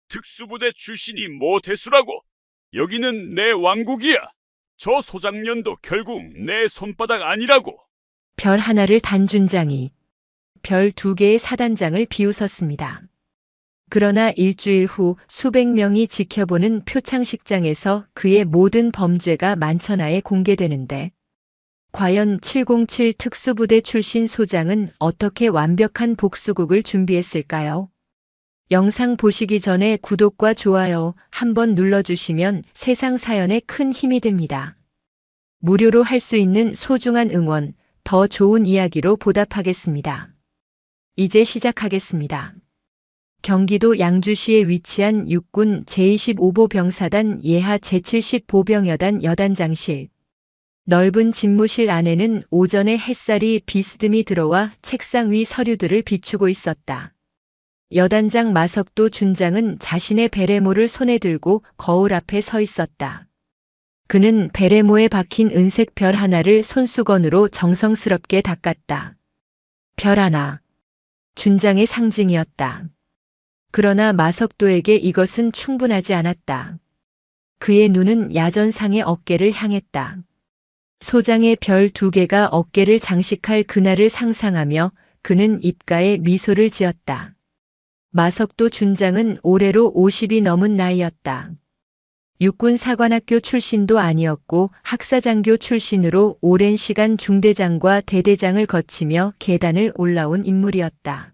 특수부대 출신이 뭐 대수라고? 여기는 내 왕국이야. 저 소장년도 결국 내 손바닥 아니라고. 별 하나를 단 준장이 별 2개의 사단장을 비웃었습니다. 그러나 일주일 후 수백 명이 지켜보는 표창식장에서 그의 모든 범죄가 만천하에 공개되는데 과연 707 특수부대 출신 소장은 어떻게 완벽한 복수극을 준비했을까요? 영상 보시기 전에 구독과 좋아요 한번 눌러주시면 세상 사연에 큰 힘이 됩니다. 무료로 할 수 있는 소중한 응원, 더 좋은 이야기로 보답하겠습니다. 이제 시작하겠습니다. 경기도 양주시에 위치한 육군 제25보 병사단 예하 제70보병여단 여단장실. 넓은 집무실 안에는 오전에 햇살이 비스듬히 들어와 책상 위 서류들을 비추고 있었다. 여단장 마석도 준장은 자신의 베레모를 손에 들고 거울 앞에 서 있었다. 그는 베레모에 박힌 은색 별 하나를 손수건으로 정성스럽게 닦았다. 별 하나. 준장의 상징이었다. 그러나 마석도에게 이것은 충분하지 않았다. 그의 눈은 야전상의 어깨를 향했다. 소장의 별 2개가 어깨를 장식할 그날을 상상하며 그는 입가에 미소를 지었다. 마석도 준장은 올해로 50이 넘은 나이였다. 육군사관학교 출신도 아니었고 학사장교 출신으로 오랜 시간 중대장과 대대장을 거치며 계단을 올라온 인물이었다.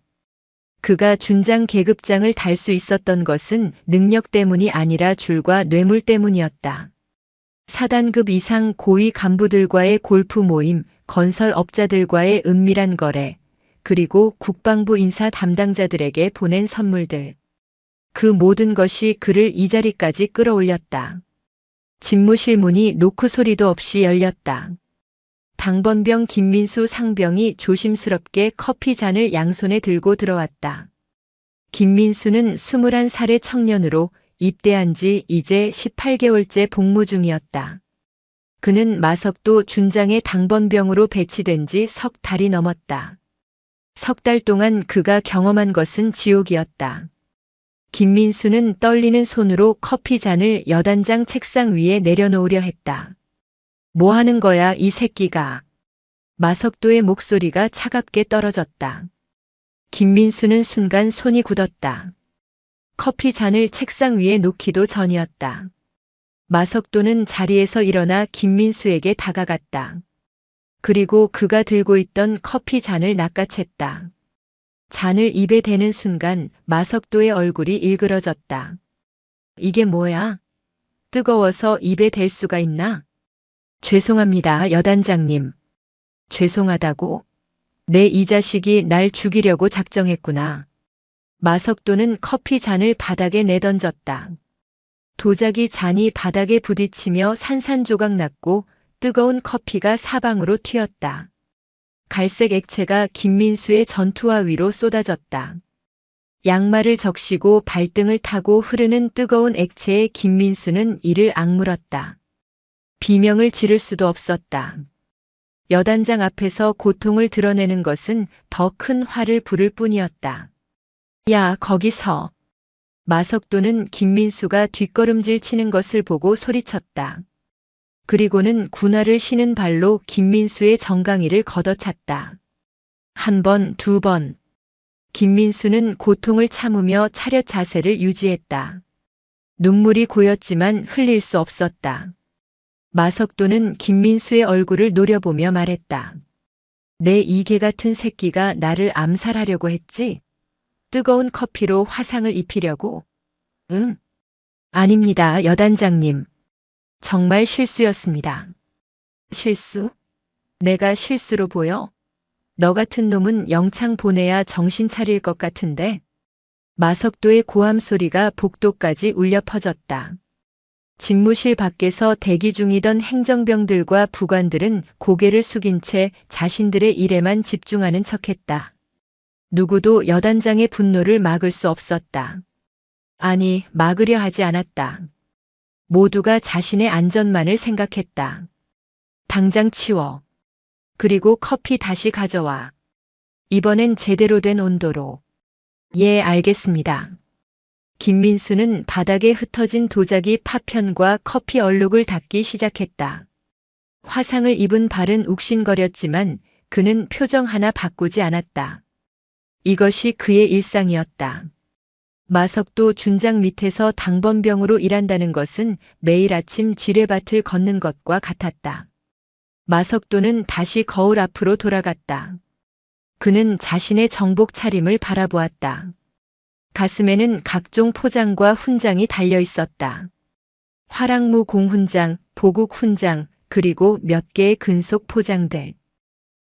그가 준장 계급장을 달 수 있었던 것은 능력 때문이 아니라 줄과 뇌물 때문이었다. 사단급 이상 고위 간부들과의 골프 모임, 건설업자들과의 은밀한 거래, 그리고 국방부 인사 담당자들에게 보낸 선물들. 그 모든 것이 그를 이 자리까지 끌어올렸다. 집무실 문이 노크 소리도 없이 열렸다. 당번병 김민수 상병이 조심스럽게 커피 잔을 양손에 들고 들어왔다. 김민수는 21살의 청년으로 입대한 지 이제 18개월째 복무 중이었다. 그는 마석도 준장의 당번병으로 배치된 지 석 달이 넘었다. 석 달 동안 그가 경험한 것은 지옥이었다. 김민수는 떨리는 손으로 커피 잔을 여단장 책상 위에 내려놓으려 했다. 뭐 하는 거야, 이 새끼가. 마석도의 목소리가 차갑게 떨어졌다. 김민수는 순간 손이 굳었다. 커피 잔을 책상 위에 놓기도 전이었다. 마석도는 자리에서 일어나 김민수에게 다가갔다. 그리고 그가 들고 있던 커피 잔을 낚아챘다. 잔을 입에 대는 순간 마석도의 얼굴이 일그러졌다. 이게 뭐야? 뜨거워서 입에 댈 수가 있나? 죄송합니다, 여단장님. 죄송하다고? 내 이 자식이 날 죽이려고 작정했구나. 마석도는 커피 잔을 바닥에 내던졌다. 도자기 잔이 바닥에 부딪히며 산산조각 났고 뜨거운 커피가 사방으로 튀었다. 갈색 액체가 김민수의 전투화 위로 쏟아졌다. 양말을 적시고 발등을 타고 흐르는 뜨거운 액체에 김민수는 이를 악물었다. 비명을 지를 수도 없었다. 여단장 앞에서 고통을 드러내는 것은 더 큰 화를 부를 뿐이었다. 야, 거기서. 마석도는 김민수가 뒷걸음질 치는 것을 보고 소리쳤다. 그리고는 군화를 신은 발로 김민수의 정강이를 걷어찼다. 1번, 2번. 김민수는 고통을 참으며 차렷 자세를 유지했다. 눈물이 고였지만 흘릴 수 없었다. 마석도는 김민수의 얼굴을 노려보며 말했다. 내 이개 같은 새끼가 나를 암살하려고 했지? 뜨거운 커피로 화상을 입히려고? 응? 아닙니다, 여단장님. 정말 실수였습니다. 실수? 내가 실수로 보여? 너 같은 놈은 영창 보내야 정신 차릴 것 같은데? 마석도의 고함 소리가 복도까지 울려 퍼졌다. 집무실 밖에서 대기 중이던 행정병들과 부관들은 고개를 숙인 채 자신들의 일에만 집중하는 척했다. 누구도 여단장의 분노를 막을 수 없었다. 아니, 막으려 하지 않았다. 모두가 자신의 안전만을 생각했다. 당장 치워. 그리고 커피 다시 가져와. 이번엔 제대로 된 온도로. 예, 알겠습니다. 김민수는 바닥에 흩어진 도자기 파편과 커피 얼룩을 닦기 시작했다. 화상을 입은 발은 욱신거렸지만 그는 표정 하나 바꾸지 않았다. 이것이 그의 일상이었다. 마석도 준장 밑에서 당번병으로 일한다는 것은 매일 아침 지뢰밭을 걷는 것과 같았다. 마석도는 다시 거울 앞으로 돌아갔다. 그는 자신의 정복 차림을 바라보았다. 가슴에는 각종 포장과 훈장이 달려 있었다. 화랑무 공훈장, 보국 훈장, 그리고 몇 개의 근속 포장들.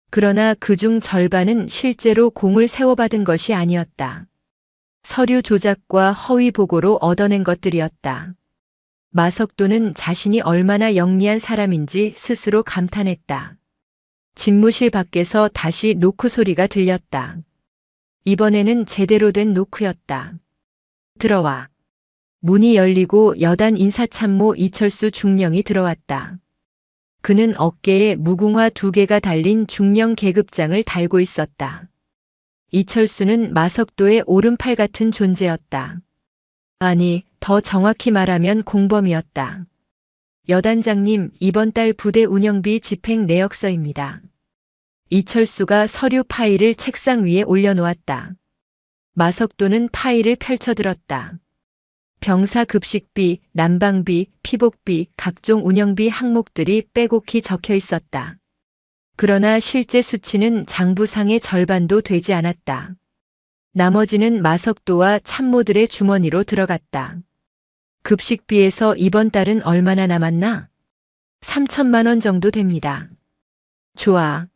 그러나 그중 절반은 실제로 공을 세워받은 것이 아니었다. 서류 조작과 허위 보고로 얻어낸 것들이었다. 마석도는 자신이 얼마나 영리한 사람인지 스스로 감탄했다. 집무실 밖에서 다시 노크 소리가 들렸다. 이번에는 제대로 된 노크였다. 들어와. 문이 열리고 여단 인사참모 이철수 중령이 들어왔다. 그는 어깨에 무궁화 2개가 달린 중령 계급장을 달고 있었다. 이철수는 마석도의 오른팔 같은 존재였다. 아니, 더 정확히 말하면 공범이었다. 여단장님, 이번 달 부대 운영비 집행 내역서입니다. 이철수가 서류 파일을 책상 위에 올려놓았다. 마석도는 파일을 펼쳐들었다. 병사 급식비, 난방비, 피복비, 각종 운영비 항목들이 빼곡히 적혀 있었다. 그러나 실제 수치는 장부상의 절반도 되지 않았다. 나머지는 마석도와 참모들의 주머니로 들어갔다. 급식비에서 이번 달은 얼마나 남았나? 3천만 원 정도 됩니다. 좋아.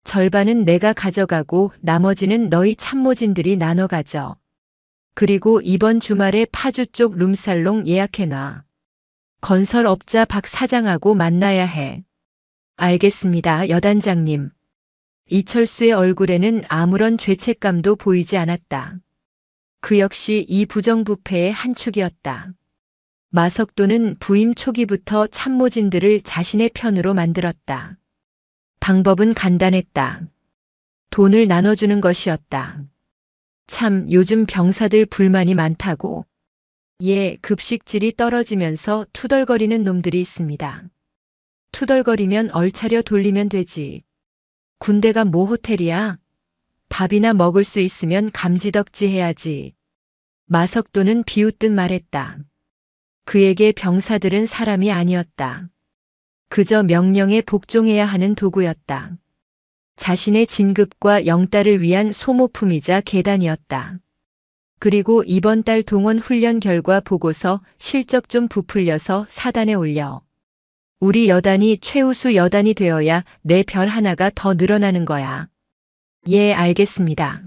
절반은 내가 가져가고 나머지는 너희 참모진들이 나눠 가져. 그리고 이번 주말에 파주 쪽 룸살롱 예약해놔. 건설업자 박 사장하고 만나야 해. 알겠습니다, 여단장님. 이철수의 얼굴에는 아무런 죄책감도 보이지 않았다. 그 역시 이 부정부패의 한 축이었다. 마석도는 부임 초기부터 참모진들을 자신의 편으로 만들었다. 방법은 간단했다. 돈을 나눠주는 것이었다. 참, 요즘 병사들 불만이 많다고. 예, 급식질이 떨어지면서 투덜거리는 놈들이 있습니다. 투덜거리면 얼차려 돌리면 되지. 군대가 뭐 호텔이야? 밥이나 먹을 수 있으면 감지덕지 해야지. 마석도는 비웃듯 말했다. 그에게 병사들은 사람이 아니었다. 그저 명령에 복종해야 하는 도구였다. 자신의 진급과 영달을 위한 소모품이자 계단이었다. 그리고 이번 달 동원 훈련 결과 보고서 실적 좀 부풀려서 사단에 올려. 우리 여단이 최우수 여단이 되어야 내 별 하나가 더 늘어나는 거야. 예, 알겠습니다.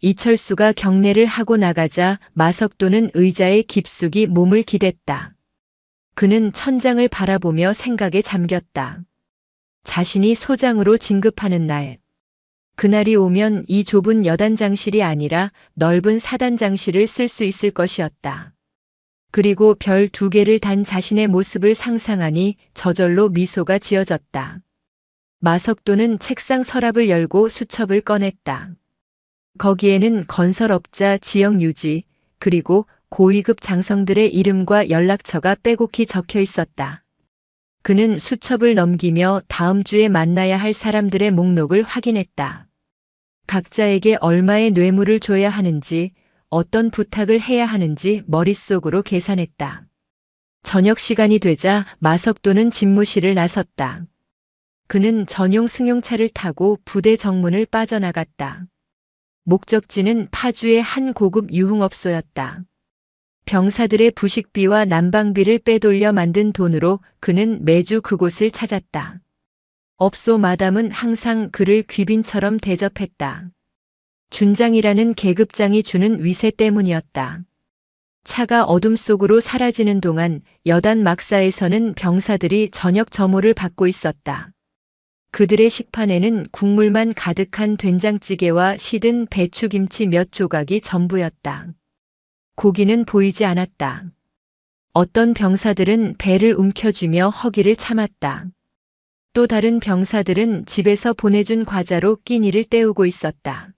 이철수가 경례를 하고 나가자 마석도는 의자에 깊숙이 몸을 기댔다. 그는 천장을 바라보며 생각에 잠겼다. 자신이 소장으로 진급하는 날. 그날이 오면 이 좁은 여단장실이 아니라 넓은 사단장실을 쓸 수 있을 것이었다. 그리고 별 2개를 단 자신의 모습을 상상하니 저절로 미소가 지어졌다. 마석도는 책상 서랍을 열고 수첩을 꺼냈다. 거기에는 건설업자 지역 유지, 그리고 고위급 장성들의 이름과 연락처가 빼곡히 적혀 있었다. 그는 수첩을 넘기며 다음 주에 만나야 할 사람들의 목록을 확인했다. 각자에게 얼마의 뇌물을 줘야 하는지, 어떤 부탁을 해야 하는지 머릿속으로 계산했다. 저녁 시간이 되자 마석도는 집무실을 나섰다. 그는 전용 승용차를 타고 부대 정문을 빠져나갔다. 목적지는 파주의 한 고급 유흥업소였다. 병사들의 부식비와 난방비를 빼돌려 만든 돈으로 그는 매주 그곳을 찾았다. 업소 마담은 항상 그를 귀빈처럼 대접했다. 준장이라는 계급장이 주는 위세 때문이었다. 차가 어둠 속으로 사라지는 동안 여단 막사에서는 병사들이 저녁 점호를 받고 있었다. 그들의 식판에는 국물만 가득한 된장찌개와 시든 배추김치 몇 조각이 전부였다. 고기는 보이지 않았다. 어떤 병사들은 배를 움켜쥐며 허기를 참았다. 또 다른 병사들은 집에서 보내준 과자로 끼니를 때우고 있었다.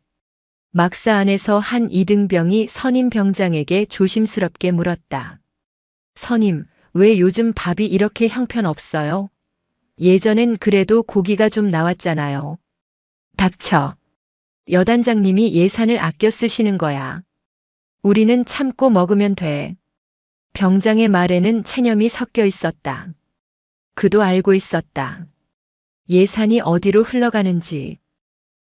막사 안에서 한 이등병이 선임 병장에게 조심스럽게 물었다. 선임, 왜 요즘 밥이 이렇게 형편없어요? 예전엔 그래도 고기가 좀 나왔잖아요. 닥쳐. 여단장님이 예산을 아껴 쓰시는 거야. 우리는 참고 먹으면 돼. 병장의 말에는 체념이 섞여 있었다. 그도 알고 있었다. 예산이 어디로 흘러가는지.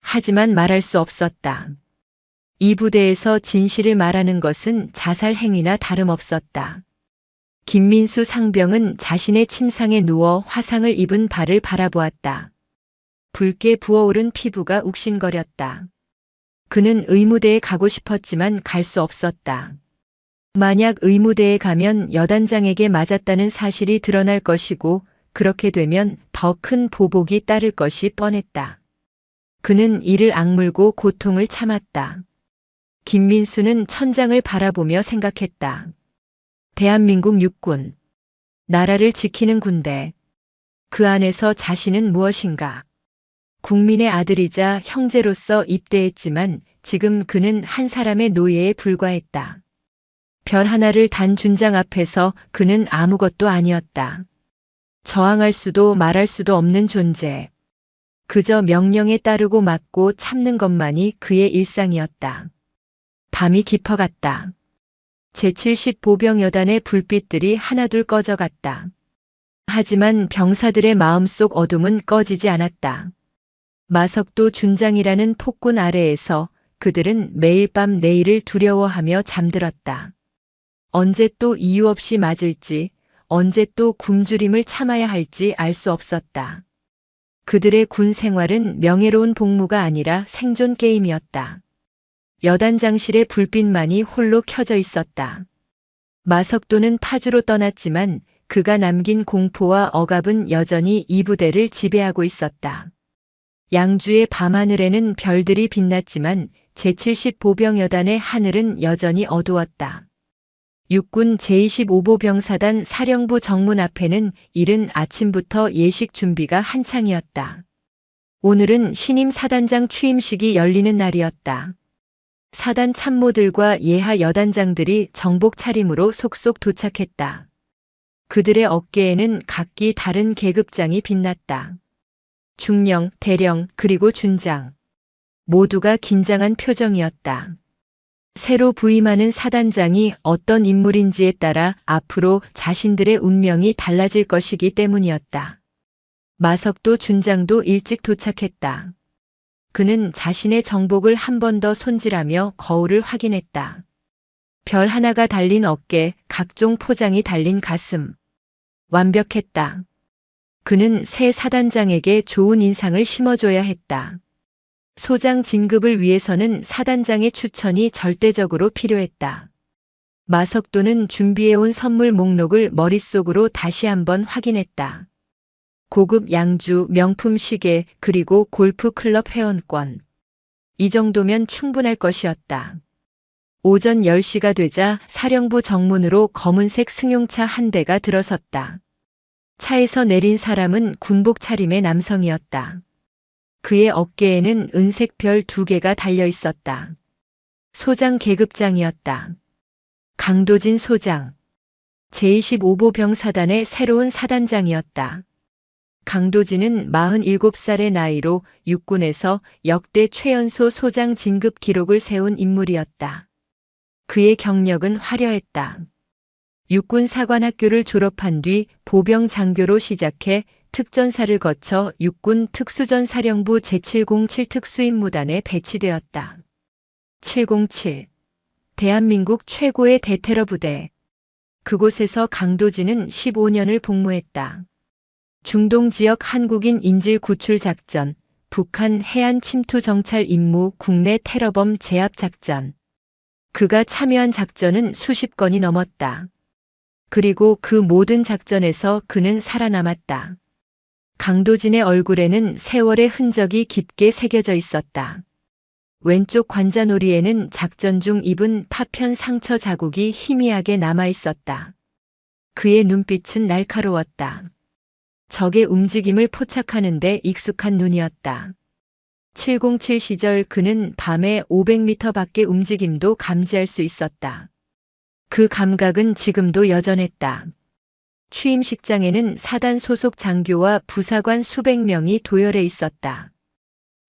하지만 말할 수 없었다. 이 부대에서 진실을 말하는 것은 자살 행위나 다름없었다. 김민수 상병은 자신의 침상에 누워 화상을 입은 발을 바라보았다. 붉게 부어오른 피부가 욱신거렸다. 그는 의무대에 가고 싶었지만 갈 수 없었다. 만약 의무대에 가면 여단장에게 맞았다는 사실이 드러날 것이고 그렇게 되면 더 큰 보복이 따를 것이 뻔했다. 그는 이를 악물고 고통을 참았다. 김민수는 천장을 바라보며 생각했다. 대한민국 육군. 나라를 지키는 군대. 그 안에서 자신은 무엇인가? 국민의 아들이자 형제로서 입대했지만 지금 그는 한 사람의 노예에 불과했다. 별 하나를 단 준장 앞에서 그는 아무것도 아니었다. 저항할 수도 말할 수도 없는 존재. 그저 명령에 따르고 맞고 참는 것만이 그의 일상이었다. 밤이 깊어갔다. 제70 보병여단의 불빛들이 하나둘 꺼져갔다. 하지만 병사들의 마음속 어둠은 꺼지지 않았다. 마석도 준장이라는 폭군 아래에서 그들은 매일 밤 내일을 두려워하며 잠들었다. 언제 또 이유 없이 맞을지, 언제 또 굶주림을 참아야 할지 알 수 없었다. 그들의 군 생활은 명예로운 복무가 아니라 생존 게임이었다. 여단장실의 불빛만이 홀로 켜져 있었다. 마석도는 파주로 떠났지만 그가 남긴 공포와 억압은 여전히 이 부대를 지배하고 있었다. 양주의 밤하늘에는 별들이 빛났지만 제70 보병여단의 하늘은 여전히 어두웠다. 육군 제25보병사단 사령부 정문 앞에는 이른 아침부터 예식 준비가 한창이었다. 오늘은 신임 사단장 취임식이 열리는 날이었다. 사단 참모들과 예하 여단장들이 정복 차림으로 속속 도착했다. 그들의 어깨에는 각기 다른 계급장이 빛났다. 중령, 대령, 그리고 준장. 모두가 긴장한 표정이었다. 새로 부임하는 사단장이 어떤 인물인지에 따라 앞으로 자신들의 운명이 달라질 것이기 때문이었다. 마석도 준장도 일찍 도착했다. 그는 자신의 정복을 한 번 더 손질하며 거울을 확인했다. 별 하나가 달린 어깨, 각종 포장이 달린 가슴. 완벽했다. 그는 새 사단장에게 좋은 인상을 심어줘야 했다. 소장 진급을 위해서는 사단장의 추천이 절대적으로 필요했다. 마석도는 준비해온 선물 목록을 머릿속으로 다시 한번 확인했다. 고급 양주, 명품 시계, 그리고 골프 클럽 회원권. 이 정도면 충분할 것이었다. 오전 10시가 되자 사령부 정문으로 검은색 승용차 한 대가 들어섰다. 차에서 내린 사람은 군복 차림의 남성이었다. 그의 어깨에는 은색 별 2개가 달려 있었다. 소장 계급장이었다. 강도진 소장. 제25보 병사단의 새로운 사단장이었다. 강도진은 47살의 나이로 육군에서 역대 최연소 소장 진급 기록을 세운 인물이었다. 그의 경력은 화려했다. 육군 사관학교를 졸업한 뒤 보병 장교로 시작해 특전사를 거쳐 육군 특수전사령부 제707 특수임무단에 배치되었다. 707. 대한민국 최고의 대테러 부대. 그곳에서 강도진은 15년을 복무했다. 중동 지역 한국인 인질 구출 작전, 북한 해안 침투 정찰 임무, 국내 테러범 제압 작전. 그가 참여한 작전은 수십 건이 넘었다. 그리고 그 모든 작전에서 그는 살아남았다. 강도진의 얼굴에는 세월의 흔적이 깊게 새겨져 있었다. 왼쪽 관자놀이에는 작전 중 입은 파편 상처 자국이 희미하게 남아 있었다. 그의 눈빛은 날카로웠다. 적의 움직임을 포착하는 데 익숙한 눈이었다. 707 시절 그는 밤에 500m 밖의 움직임도 감지할 수 있었다. 그 감각은 지금도 여전했다. 취임식장에는 사단 소속 장교와 부사관 수백 명이 도열해 있었다.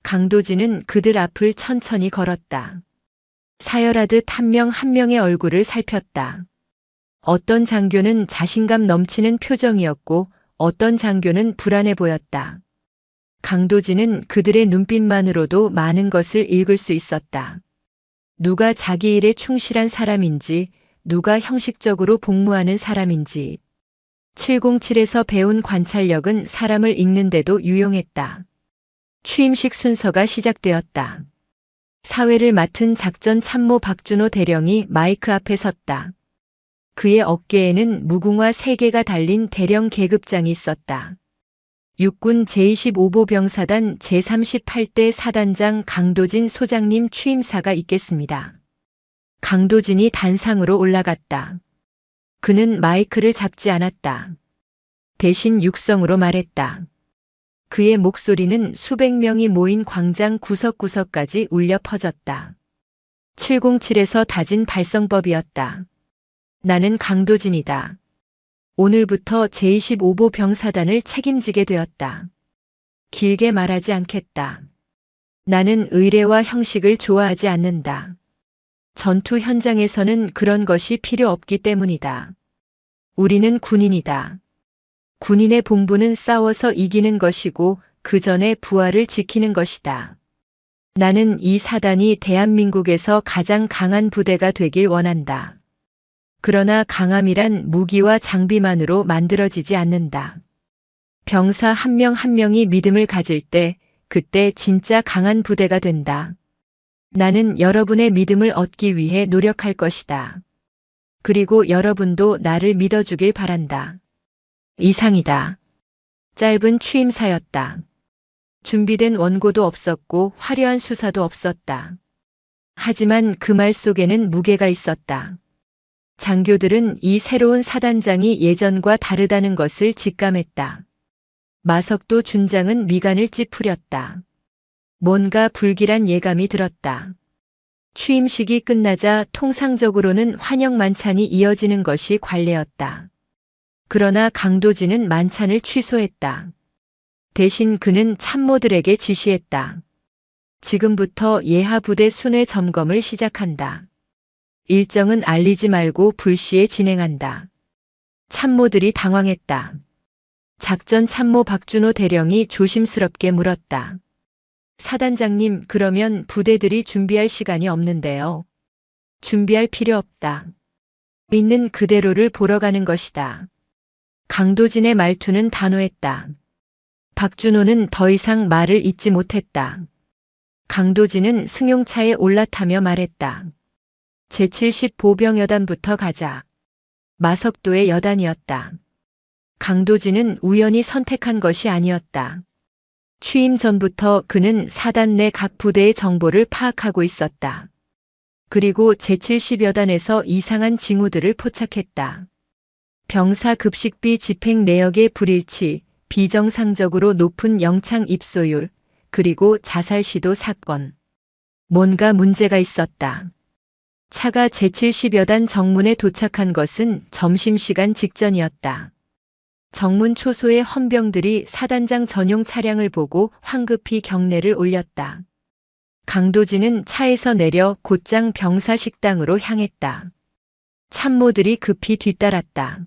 강도진은 그들 앞을 천천히 걸었다. 사열하듯 한 명 한 명의 얼굴을 살폈다. 어떤 장교는 자신감 넘치는 표정이었고 어떤 장교는 불안해 보였다. 강도진은 그들의 눈빛만으로도 많은 것을 읽을 수 있었다. 누가 자기 일에 충실한 사람인지, 누가 형식적으로 복무하는 사람인지. 707에서 배운 관찰력은 사람을 읽는데도 유용했다. 취임식 순서가 시작되었다. 사회를 맡은 작전 참모 박준호 대령이 마이크 앞에 섰다. 그의 어깨에는 무궁화 3개가 달린 대령 계급장이 있었다. 육군 제25보 병사단 제38대 사단장 강도진 소장님 취임사가 있겠습니다. 강도진이 단상으로 올라갔다. 그는 마이크를 잡지 않았다. 대신 육성으로 말했다. 그의 목소리는 수백 명이 모인 광장 구석구석까지 울려 퍼졌다. 707에서 다진 발성법이었다. 나는 강도진이다. 오늘부터 제25보 병사단을 책임지게 되었다. 길게 말하지 않겠다. 나는 의례와 형식을 좋아하지 않는다. 전투 현장에서는 그런 것이 필요 없기 때문이다. 우리는 군인이다. 군인의 본분은 싸워서 이기는 것이고 그 전에 부하를 지키는 것이다. 나는 이 사단이 대한민국에서 가장 강한 부대가 되길 원한다. 그러나 강함이란 무기와 장비만으로 만들어지지 않는다. 병사 한 명 한 명이 믿음을 가질 때 그때 진짜 강한 부대가 된다. 나는 여러분의 믿음을 얻기 위해 노력할 것이다. 그리고 여러분도 나를 믿어주길 바란다. 이상이다. 짧은 취임사였다. 준비된 원고도 없었고 화려한 수사도 없었다. 하지만 그 말 속에는 무게가 있었다. 장교들은 이 새로운 사단장이 예전과 다르다는 것을 직감했다. 마석도 준장은 미간을 찌푸렸다. 뭔가 불길한 예감이 들었다. 취임식이 끝나자 통상적으로는 환영 만찬이 이어지는 것이 관례였다. 그러나 강도진은 만찬을 취소했다. 대신 그는 참모들에게 지시했다. 지금부터 예하 부대 순회 점검을 시작한다. 일정은 알리지 말고 불시에 진행한다. 참모들이 당황했다. 작전 참모 박준호 대령이 조심스럽게 물었다. 사단장님, 그러면 부대들이 준비할 시간이 없는데요. 준비할 필요 없다. 있는 그대로를 보러 가는 것이다. 강도진의 말투는 단호했다. 박준호는 더 이상 말을 잇지 못했다. 강도진은 승용차에 올라타며 말했다. 제70 보병여단부터 가자. 마석도의 여단이었다. 강도진은 우연히 선택한 것이 아니었다. 취임 전부터 그는 사단 내 각 부대의 정보를 파악하고 있었다. 그리고 제70여단에서 이상한 징후들을 포착했다. 병사 급식비 집행 내역의 불일치, 비정상적으로 높은 영창 입소율, 그리고 자살 시도 사건. 뭔가 문제가 있었다. 차가 제70여단 정문에 도착한 것은 점심시간 직전이었다. 정문 초소의 헌병들이 사단장 전용 차량을 보고 황급히 경례를 올렸다. 강도진은 차에서 내려 곧장 병사 식당으로 향했다. 참모들이 급히 뒤따랐다.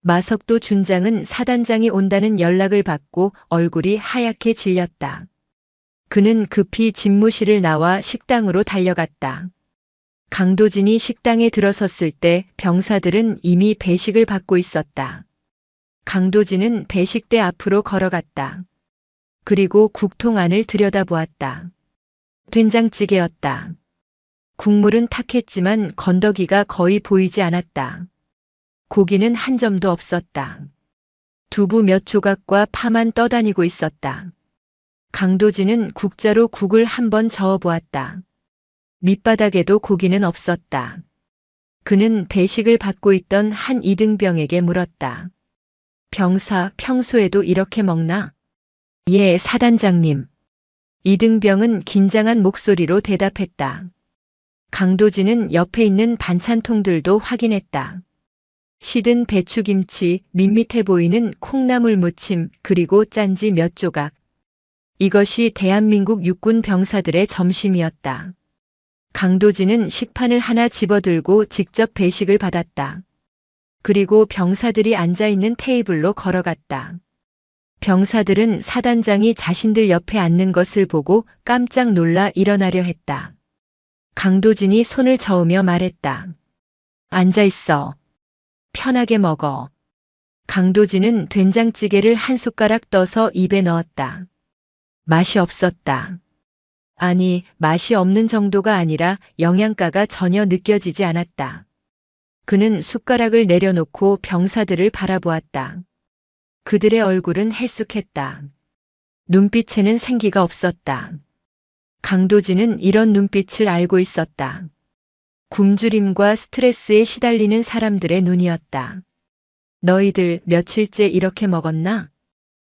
마석도 준장은 사단장이 온다는 연락을 받고 얼굴이 하얗게 질렸다. 그는 급히 집무실을 나와 식당으로 달려갔다. 강도진이 식당에 들어섰을 때 병사들은 이미 배식을 받고 있었다. 강도진은 배식대 앞으로 걸어갔다. 그리고 국통 안을 들여다보았다. 된장찌개였다. 국물은 탁했지만 건더기가 거의 보이지 않았다. 고기는 한 점도 없었다. 두부 몇 조각과 파만 떠다니고 있었다. 강도진은 국자로 국을 한번 저어보았다. 밑바닥에도 고기는 없었다. 그는 배식을 받고 있던 한 이등병에게 물었다. 병사, 평소에도 이렇게 먹나? 예, 사단장님. 이등병은 긴장한 목소리로 대답했다. 강도진은 옆에 있는 반찬통들도 확인했다. 시든 배추김치, 밋밋해 보이는 콩나물 무침, 그리고 짠지 몇 조각. 이것이 대한민국 육군 병사들의 점심이었다. 강도진은 식판을 하나 집어들고 직접 배식을 받았다. 그리고 병사들이 앉아있는 테이블로 걸어갔다. 병사들은 사단장이 자신들 옆에 앉는 것을 보고 깜짝 놀라 일어나려 했다. 강도진이 손을 저으며 말했다. 앉아있어. 편하게 먹어. 강도진은 된장찌개를 한 숟가락 떠서 입에 넣었다. 맛이 없었다. 아니, 맛이 없는 정도가 아니라 영양가가 전혀 느껴지지 않았다. 그는 숟가락을 내려놓고 병사들을 바라보았다. 그들의 얼굴은 헬쑥했다. 눈빛에는 생기가 없었다. 강도진은 이런 눈빛을 알고 있었다. 굶주림과 스트레스에 시달리는 사람들의 눈이었다. 너희들 며칠째 이렇게 먹었나?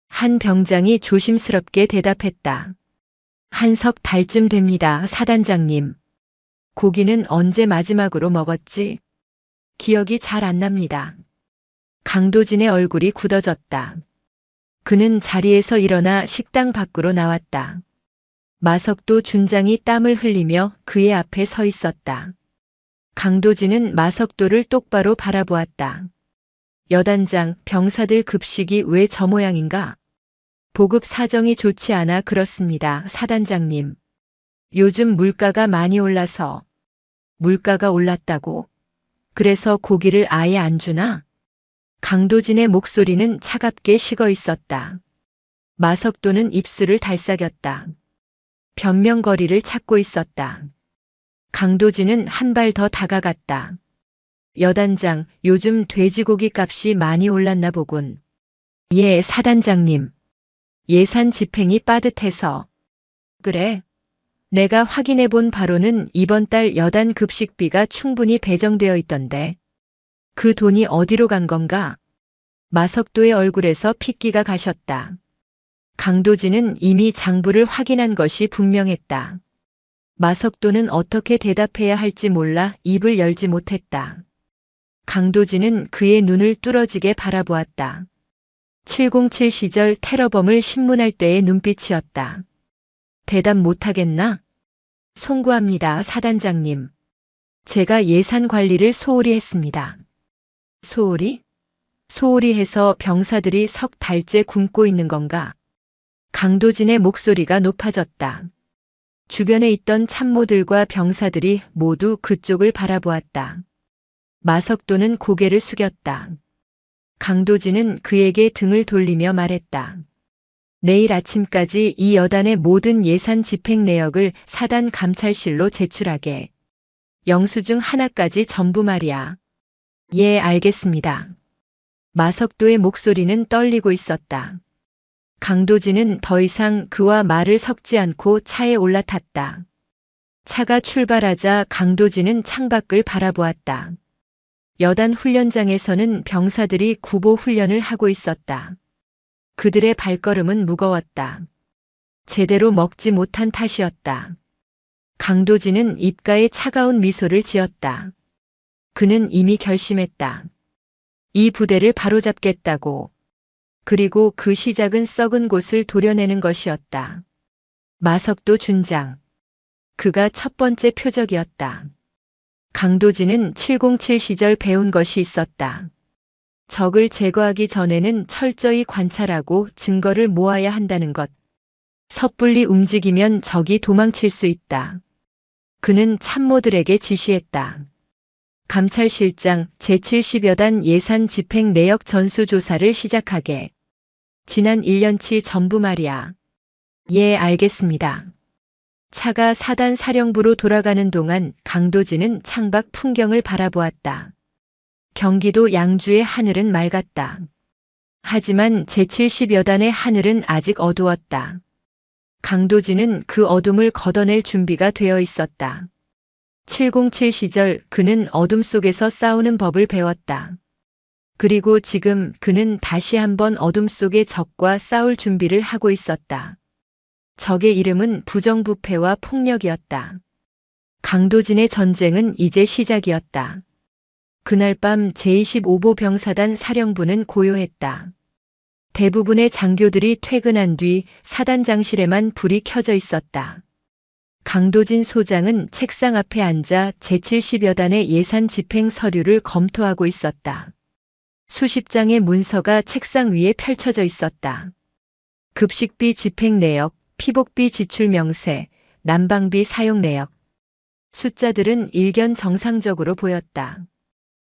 한 병장이 조심스럽게 대답했다. 한 석 달쯤 됩니다, 사단장님. 고기는 언제 마지막으로 먹었지? 기억이 잘 안 납니다. 강도진의 얼굴이 굳어졌다. 그는 자리에서 일어나 식당 밖으로 나왔다. 마석도 준장이 땀을 흘리며 그의 앞에 서 있었다. 강도진은 마석도를 똑바로 바라보았다. 여단장, 병사들 급식이 왜 저 모양인가? 보급 사정이 좋지 않아 그렇습니다, 사단장님. 요즘 물가가 많이 올라서. 물가가 올랐다고? 그래서 고기를 아예 안 주나? 강도진의 목소리는 차갑게 식어 있었다. 마석도는 입술을 달싹였다. 변명거리를 찾고 있었다. 강도진은 한 발 더 다가갔다. 여단장, 요즘 돼지고기 값이 많이 올랐나 보군. 예, 사단장님. 예산 집행이 빠듯해서. 그래. 내가 확인해 본 바로는 이번 달 여단 급식비가 충분히 배정되어 있던데. 그 돈이 어디로 간 건가? 마석도의 얼굴에서 핏기가 가셨다. 강도진은 이미 장부를 확인한 것이 분명했다. 마석도는 어떻게 대답해야 할지 몰라 입을 열지 못했다. 강도진은 그의 눈을 뚫어지게 바라보았다. 707 시절 테러범을 신문할 때의 눈빛이었다. 대답 못하겠나? 송구합니다, 사단장님. 제가 예산 관리를 소홀히 했습니다. 소홀히? 소홀히 해서 병사들이 석 달째 굶고 있는 건가? 강도진의 목소리가 높아졌다. 주변에 있던 참모들과 병사들이 모두 그쪽을 바라보았다. 마석도는 고개를 숙였다. 강도진은 그에게 등을 돌리며 말했다. 내일 아침까지 이 여단의 모든 예산 집행 내역을 사단 감찰실로 제출하게. 영수증 하나까지 전부 말이야. 예, 알겠습니다. 마석도의 목소리는 떨리고 있었다. 강도진은 더 이상 그와 말을 섞지 않고 차에 올라탔다. 차가 출발하자 강도진은 창밖을 바라보았다. 여단 훈련장에서는 병사들이 구보 훈련을 하고 있었다. 그들의 발걸음은 무거웠다. 제대로 먹지 못한 탓이었다. 강도진은 입가에 차가운 미소를 지었다. 그는 이미 결심했다. 이 부대를 바로잡겠다고. 그리고 그 시작은 썩은 곳을 도려내는 것이었다. 마석도 준장. 그가 첫 번째 표적이었다. 강도진은 707 시절 배운 것이 있었다. 적을 제거하기 전에는 철저히 관찰하고 증거를 모아야 한다는 것. 섣불리 움직이면 적이 도망칠 수 있다. 그는 참모들에게 지시했다. 감찰실장 제70여단 예산 집행 내역 전수조사를 시작하게. 지난 1년치 전부 말이야. 예, 알겠습니다. 차가 사단 사령부로 돌아가는 동안 강도진은 창밖 풍경을 바라보았다. 경기도 양주의 하늘은 맑았다. 하지만 제70여단의 하늘은 아직 어두웠다. 강도진은 그 어둠을 걷어낼 준비가 되어 있었다. 707 시절 그는 어둠 속에서 싸우는 법을 배웠다. 그리고 지금 그는 다시 한번 어둠 속의 적과 싸울 준비를 하고 있었다. 적의 이름은 부정부패와 폭력이었다. 강도진의 전쟁은 이제 시작이었다. 그날 밤 제25보 병사단 사령부는 고요했다. 대부분의 장교들이 퇴근한 뒤 사단장실에만 불이 켜져 있었다. 강도진 소장은 책상 앞에 앉아 제70여 단의 예산 집행 서류를 검토하고 있었다. 수십 장의 문서가 책상 위에 펼쳐져 있었다. 급식비 집행 내역, 피복비 지출 명세, 난방비 사용 내역. 숫자들은 일견 정상적으로 보였다.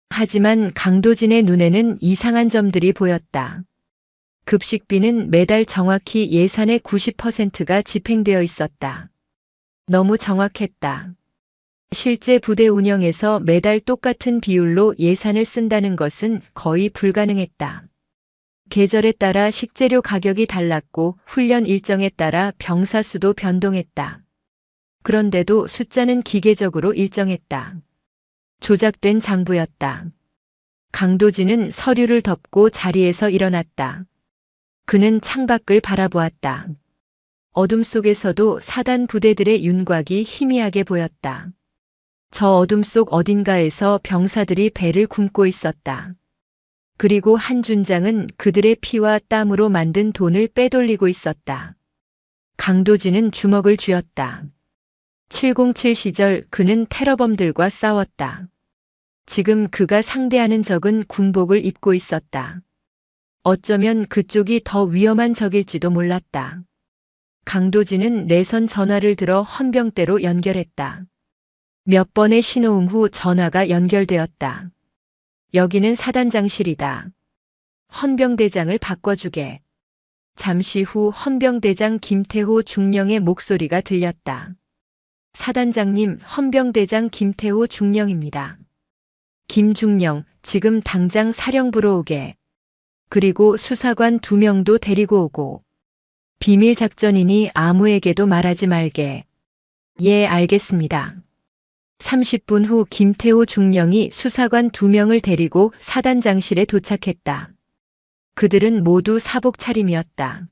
하지만 강도진의 눈에는 이상한 점들이 보였다. 급식비는 매달 정확히 예산의 90%가 집행되어 있었다. 너무 정확했다. 실제 부대 운영에서 매달 똑같은 비율로 예산을 쓴다는 것은 거의 불가능했다. 계절에 따라 식재료 가격이 달랐고 훈련 일정에 따라 병사 수도 변동했다. 그런데도 숫자는 기계적으로 일정했다. 조작된 장부였다. 강도진은 서류를 덮고 자리에서 일어났다. 그는 창밖을 바라보았다. 어둠 속에서도 사단 부대들의 윤곽이 희미하게 보였다. 저 어둠 속 어딘가에서 병사들이 배를 굶고 있었다. 그리고 한 준장은 그들의 피와 땀으로 만든 돈을 빼돌리고 있었다. 강도진은 주먹을 쥐었다. 707 시절 그는 테러범들과 싸웠다. 지금 그가 상대하는 적은 군복을 입고 있었다. 어쩌면 그쪽이 더 위험한 적일지도 몰랐다. 강도진은 내선 전화를 들어 헌병대로 연결했다. 몇 번의 신호음 후 전화가 연결되었다. 여기는 사단장실이다. 헌병대장을 바꿔주게. 잠시 후 헌병대장 김태호 중령의 목소리가 들렸다. 사단장님, 헌병대장 김태호 중령입니다. 김중령, 지금 당장 사령부로 오게. 그리고 수사관 2명도 데리고 오고. 비밀 작전이니 아무에게도 말하지 말게. 예, 알겠습니다. 30분 후 김태호 중령이 수사관 2명을 데리고 사단장실에 도착했다. 그들은 모두 사복 차림이었다.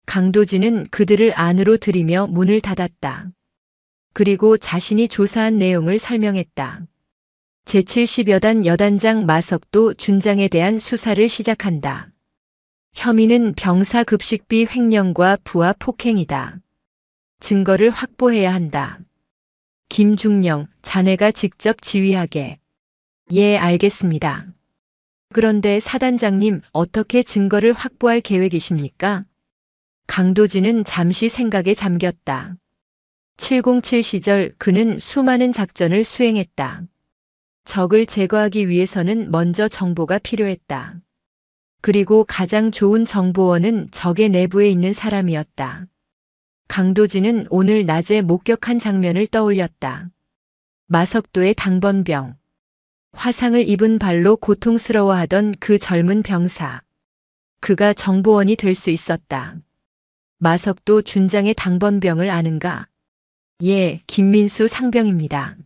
강도진은 그들을 안으로 들이며 문을 닫았다. 그리고 자신이 조사한 내용을 설명했다. 제70여 단 여단장 마석도 준장에 대한 수사를 시작한다. 혐의는 병사 급식비 횡령과 부하 폭행이다. 증거를 확보해야 한다. 김중령, 자네가 직접 지휘하게. 예, 알겠습니다. 그런데 사단장님, 어떻게 증거를 확보할 계획이십니까? 강도진은 잠시 생각에 잠겼다. 707 시절 그는 수많은 작전을 수행했다. 적을 제거하기 위해서는 먼저 정보가 필요했다. 그리고 가장 좋은 정보원은 적의 내부에 있는 사람이었다. 강도진은 오늘 낮에 목격한 장면을 떠올렸다. 마석도의 당번병. 화상을 입은 발로 고통스러워하던 그 젊은 병사. 그가 정보원이 될 수 있었다. 마석도 준장의 당번병을 아는가? 예, 김민수 상병입니다.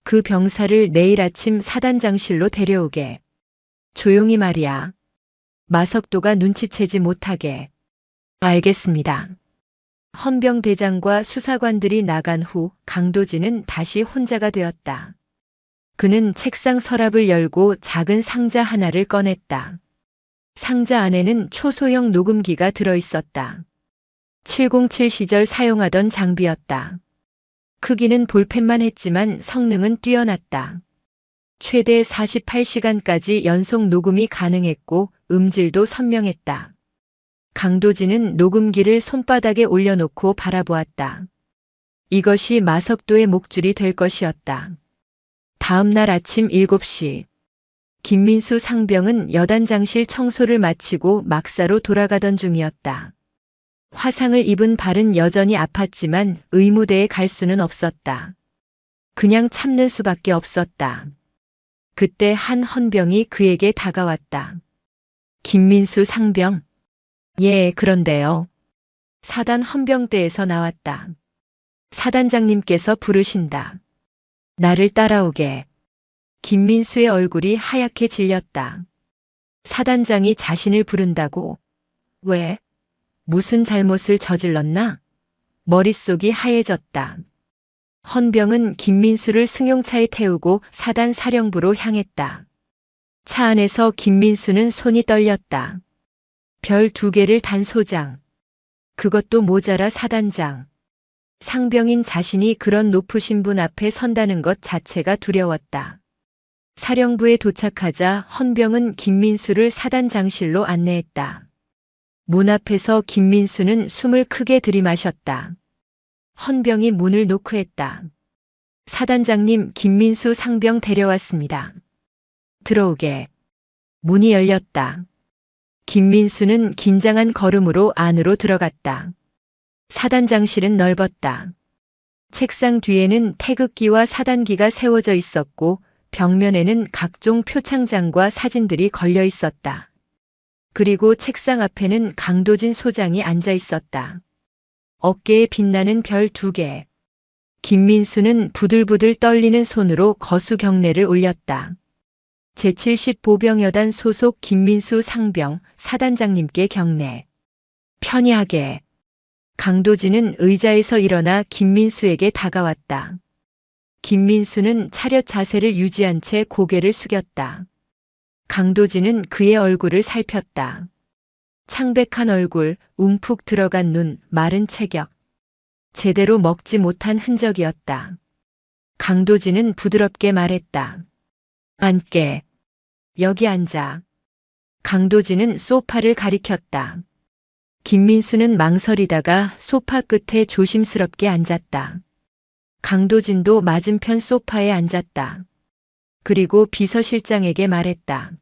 그 병사를 내일 아침 사단장실로 데려오게. 조용히 말이야. 마석도가 눈치채지 못하게. 알겠습니다. 헌병대장과 수사관들이 나간 후 강도진은 다시 혼자가 되었다. 그는 책상 서랍을 열고 작은 상자 하나를 꺼냈다. 상자 안에는 초소형 녹음기가 들어있었다. 707 시절 사용하던 장비였다. 크기는 볼펜만 했지만 성능은 뛰어났다. 최대 48시간까지 연속 녹음이 가능했고 음질도 선명했다. 강도진은 녹음기를 손바닥에 올려놓고 바라보았다. 이것이 마석도의 목줄이 될 것이었다. 다음 날 아침 7시. 김민수 상병은 여단장실 청소를 마치고 막사로 돌아가던 중이었다. 화상을 입은 발은 여전히 아팠지만 의무대에 갈 수는 없었다. 그냥 참는 수밖에 없었다. 그때 한 헌병이 그에게 다가왔다. 김민수 상병. 예, 그런데요. 사단 헌병대에서 나왔다. 사단장님께서 부르신다. 나를 따라오게. 김민수의 얼굴이 하얗게 질렸다. 사단장이 자신을 부른다고? 왜? 무슨 잘못을 저질렀나? 머릿속이 하얘졌다. 헌병은 김민수를 승용차에 태우고 사단 사령부로 향했다. 차 안에서 김민수는 손이 떨렸다. 별 2개를 단 소장. 그것도 모자라 사단장. 상병인 자신이 그런 높으신 분 앞에 선다는 것 자체가 두려웠다. 사령부에 도착하자 헌병은 김민수를 사단장실로 안내했다. 문 앞에서 김민수는 숨을 크게 들이마셨다. 헌병이 문을 노크했다. 사단장님, 김민수 상병 데려왔습니다. 들어오게. 문이 열렸다. 김민수는 긴장한 걸음으로 안으로 들어갔다. 사단장실은 넓었다. 책상 뒤에는 태극기와 사단기가 세워져 있었고 벽면에는 각종 표창장과 사진들이 걸려 있었다. 그리고 책상 앞에는 강도진 소장이 앉아 있었다. 어깨에 빛나는 별 2개. 김민수는 부들부들 떨리는 손으로 거수 경례를 올렸다. 제70보병여단 소속 김민수 상병 사단장님께 경례. 편히하게. 강도진은 의자에서 일어나 김민수에게 다가왔다. 김민수는 차렷 자세를 유지한 채 고개를 숙였다. 강도진은 그의 얼굴을 살폈다. 창백한 얼굴, 움푹 들어간 눈, 마른 체격. 제대로 먹지 못한 흔적이었다. 강도진은 부드럽게 말했다. 앉게. 여기 앉아. 강도진은 소파를 가리켰다. 김민수는 망설이다가 소파 끝에 조심스럽게 앉았다. 강도진도 맞은편 소파에 앉았다. 그리고 비서실장에게 말했다.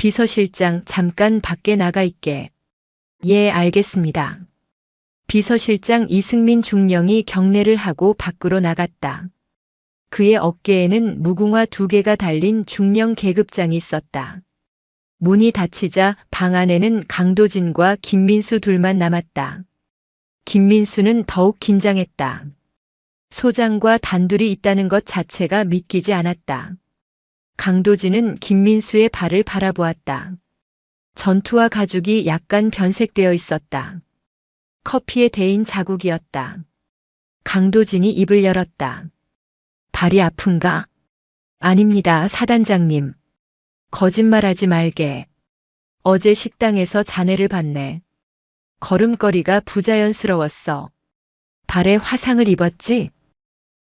비서실장, 잠깐 밖에 나가 있게. 예, 알겠습니다. 비서실장 이승민 중령이 경례를 하고 밖으로 나갔다. 그의 어깨에는 무궁화 2개가 달린 중령 계급장이 있었다. 문이 닫히자 방 안에는 강도진과 김민수 둘만 남았다. 김민수는 더욱 긴장했다. 소장과 단둘이 있다는 것 자체가 믿기지 않았다. 강도진은 김민수의 발을 바라보았다. 전투화 가죽이 약간 변색되어 있었다. 커피에 데인 자국이었다. 강도진이 입을 열었다. 발이 아픈가? 아닙니다, 사단장님. 거짓말하지 말게. 어제 식당에서 자네를 봤네. 걸음걸이가 부자연스러웠어. 발에 화상을 입었지?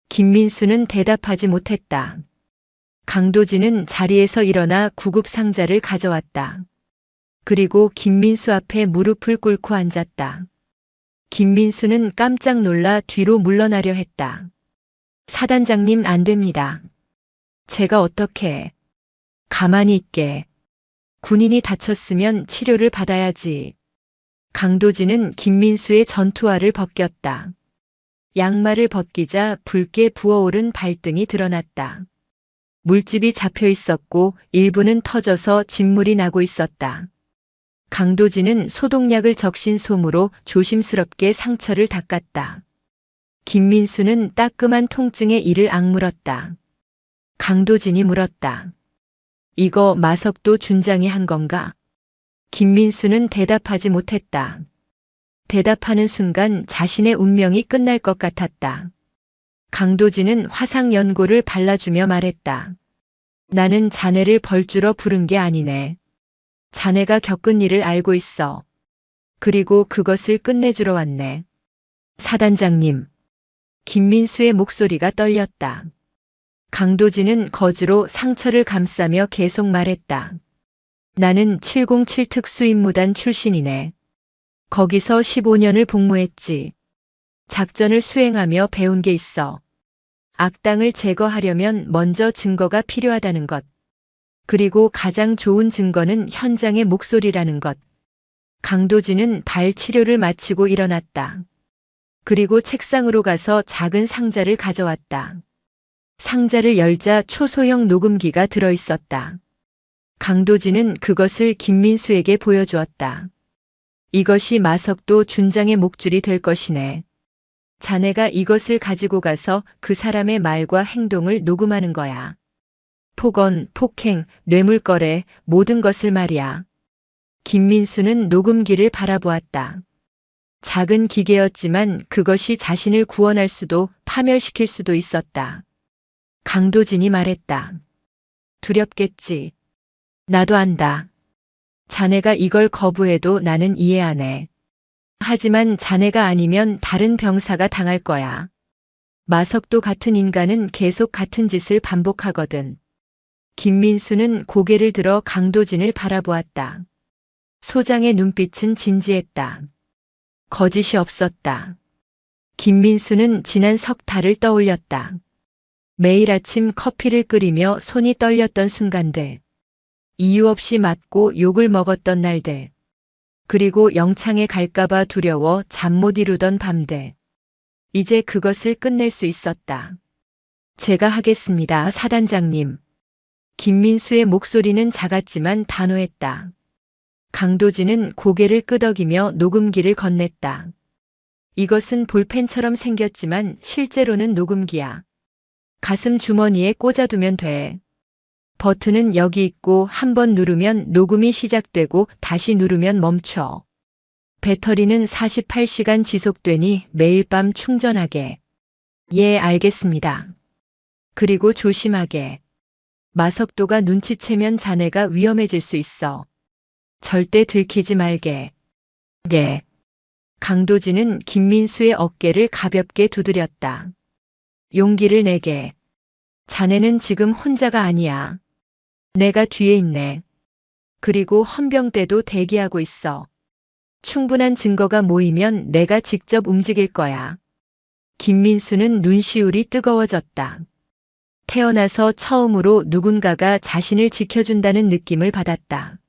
김민수는 대답하지 못했다. 강도진은 자리에서 일어나 구급 상자를 가져왔다. 그리고 김민수 앞에 무릎을 꿇고 앉았다. 김민수는 깜짝 놀라 뒤로 물러나려 했다. 사단장님, 안 됩니다. 제가 어떻게 가만히 있게. 군인이 다쳤으면 치료를 받아야지. 강도진은 김민수의 전투화를 벗겼다. 양말을 벗기자 붉게 부어오른 발등이 드러났다. 물집이 잡혀 있었고 일부는 터져서 진물이 나고 있었다. 강도진은 소독약을 적신 솜으로 조심스럽게 상처를 닦았다. 김민수는 따끔한 통증에 이를 악물었다. 강도진이 물었다. 이거 마석도 준장이 한 건가? 김민수는 대답하지 못했다. 대답하는 순간 자신의 운명이 끝날 것 같았다. 강도진은 화상 연고를 발라주며 말했다. 나는 자네를 벌주러 부른 게 아니네. 자네가 겪은 일을 알고 있어. 그리고 그것을 끝내주러 왔네. 사단장님. 김민수의 목소리가 떨렸다. 강도진은 거즈로 상처를 감싸며 계속 말했다. 나는 707 특수임무단 출신이네. 거기서 15년을 복무했지. 작전을 수행하며 배운 게 있어. 악당을 제거하려면 먼저 증거가 필요하다는 것. 그리고 가장 좋은 증거는 현장의 목소리라는 것. 강도진은 발 치료를 마치고 일어났다. 그리고 책상으로 가서 작은 상자를 가져왔다. 상자를 열자 초소형 녹음기가 들어있었다. 강도진은 그것을 김민수에게 보여주었다. 이것이 마석도 준장의 목줄이 될 것이네. 자네가 이것을 가지고 가서 그 사람의 말과 행동을 녹음하는 거야. 폭언, 폭행, 뇌물거래, 모든 것을 말이야. 김민수는 녹음기를 바라보았다. 작은 기계였지만 그것이 자신을 구원할 수도 파멸시킬 수도 있었다. 강도진이 말했다. 두렵겠지. 나도 안다. 자네가 이걸 거부해도 나는 이해 안 해. 하지만 자네가 아니면 다른 병사가 당할 거야. 마석도 같은 인간은 계속 같은 짓을 반복하거든. 김민수는 고개를 들어 강도진을 바라보았다. 소장의 눈빛은 진지했다. 거짓이 없었다. 김민수는 지난 석 달을 떠올렸다. 매일 아침 커피를 끓이며 손이 떨렸던 순간들. 이유 없이 맞고 욕을 먹었던 날들. 그리고 영창에 갈까봐 두려워 잠 못 이루던 밤들. 이제 그것을 끝낼 수 있었다. 제가 하겠습니다, 사단장님. 김민수의 목소리는 작았지만 단호했다. 강도진은 고개를 끄덕이며 녹음기를 건넸다. 이것은 볼펜처럼 생겼지만 실제로는 녹음기야. 가슴 주머니에 꽂아두면 돼. 버튼은 여기 있고 한 번 누르면 녹음이 시작되고 다시 누르면 멈춰. 배터리는 48시간 지속되니 매일 밤 충전하게. 예, 알겠습니다. 그리고 조심하게. 마석도가 눈치채면 자네가 위험해질 수 있어. 절대 들키지 말게. 네. 강도진은 김민수의 어깨를 가볍게 두드렸다. 용기를 내게. 자네는 지금 혼자가 아니야. 내가 뒤에 있네. 그리고 헌병대도 대기하고 있어. 충분한 증거가 모이면 내가 직접 움직일 거야. 김민수는 눈시울이 뜨거워졌다. 태어나서 처음으로 누군가가 자신을 지켜준다는 느낌을 받았다.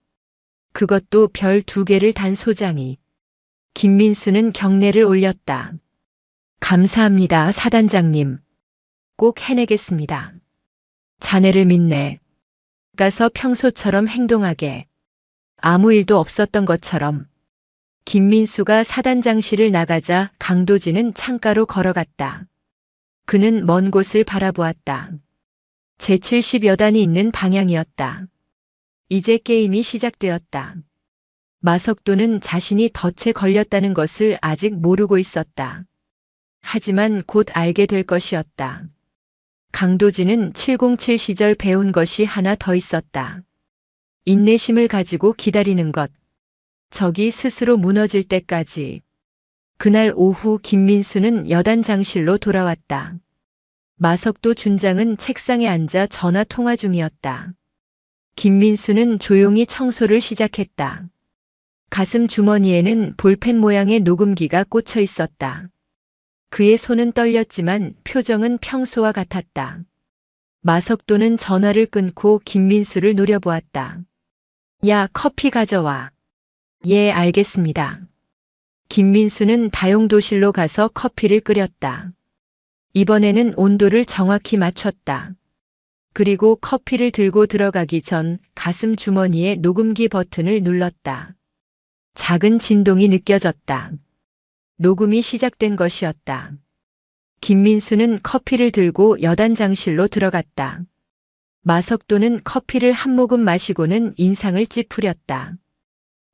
그것도 별 2개를 단 소장이. 김민수는 경례를 올렸다. 감사합니다, 사단장님. 꼭 해내겠습니다. 자네를 믿네. 가서 평소처럼 행동하게. 아무 일도 없었던 것처럼. 김민수가 사단장실을 나가자 강도진은 창가로 걸어갔다. 그는 먼 곳을 바라보았다. 제70여단이 있는 방향이었다. 이제 게임이 시작되었다. 마석도는 자신이 덫에 걸렸다는 것을 아직 모르고 있었다. 하지만 곧 알게 될 것이었다. 강도진은 707 시절 배운 것이 하나 더 있었다. 인내심을 가지고 기다리는 것. 적이 스스로 무너질 때까지. 그날 오후 김민수는 여단장실로 돌아왔다. 마석도 준장은 책상에 앉아 전화 통화 중이었다. 김민수는 조용히 청소를 시작했다. 가슴 주머니에는 볼펜 모양의 녹음기가 꽂혀 있었다. 그의 손은 떨렸지만 표정은 평소와 같았다. 마석도는 전화를 끊고 김민수를 노려보았다. 야, 커피 가져와. 예, 알겠습니다. 김민수는 다용도실로 가서 커피를 끓였다. 이번에는 온도를 정확히 맞췄다. 그리고 커피를 들고 들어가기 전 가슴 주머니에 녹음기 버튼을 눌렀다. 작은 진동이 느껴졌다. 녹음이 시작된 것이었다. 김민수는 커피를 들고 여단장실로 들어갔다. 마석도는 커피를 한 모금 마시고는 인상을 찌푸렸다.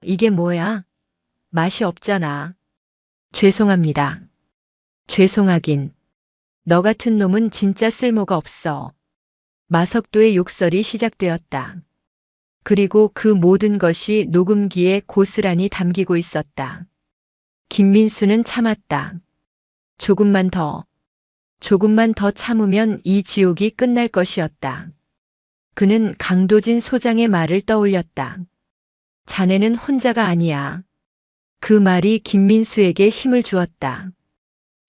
이게 뭐야? 맛이 없잖아. 죄송합니다. 죄송하긴. 너 같은 놈은 진짜 쓸모가 없어. 마석도의 욕설이 시작되었다. 그리고 그 모든 것이 녹음기에 고스란히 담기고 있었다. 김민수는 참았다. 조금만 더 참으면 이 지옥이 끝날 것이었다. 그는 강도진 소장의 말을 떠올렸다. 자네는 혼자가 아니야. 그 말이 김민수에게 힘을 주었다.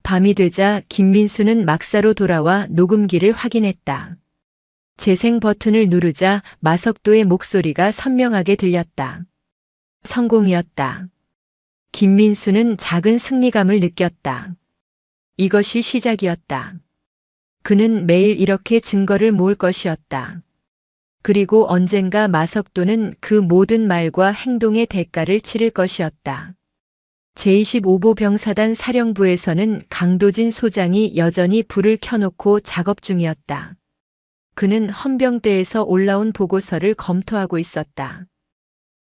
밤이 되자 김민수는 막사로 돌아와 녹음기를 확인했다. 재생 버튼을 누르자 마석도의 목소리가 선명하게 들렸다. 성공이었다. 김민수는 작은 승리감을 느꼈다. 이것이 시작이었다. 그는 매일 이렇게 증거를 모을 것이었다. 그리고 언젠가 마석도는 그 모든 말과 행동의 대가를 치를 것이었다. 제25보 병사단 사령부에서는 강도진 소장이 여전히 불을 켜놓고 작업 중이었다. 그는 헌병대에서 올라온 보고서를 검토하고 있었다.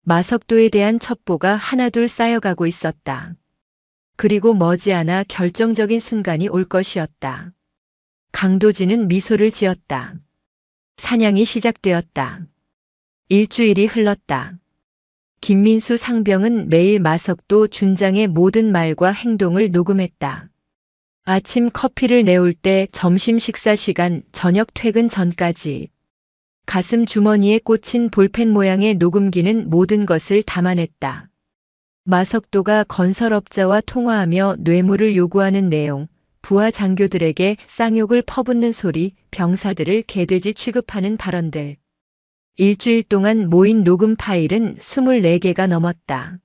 마석도에 대한 첩보가 하나둘 쌓여가고 있었다. 그리고 머지않아 결정적인 순간이 올 것이었다. 강도진은 미소를 지었다. 사냥이 시작되었다. 일주일이 흘렀다. 김민수 상병은 매일 마석도 준장의 모든 말과 행동을 녹음했다. 아침 커피를 내올 때, 점심 식사 시간, 저녁 퇴근 전까지. 가슴 주머니에 꽂힌 볼펜 모양의 녹음기는 모든 것을 담아냈다. 마석도가 건설업자와 통화하며 뇌물을 요구하는 내용, 부하 장교들에게 쌍욕을 퍼붓는 소리, 병사들을 개돼지 취급하는 발언들. 일주일 동안 모인 녹음 파일은 24개가 넘었다.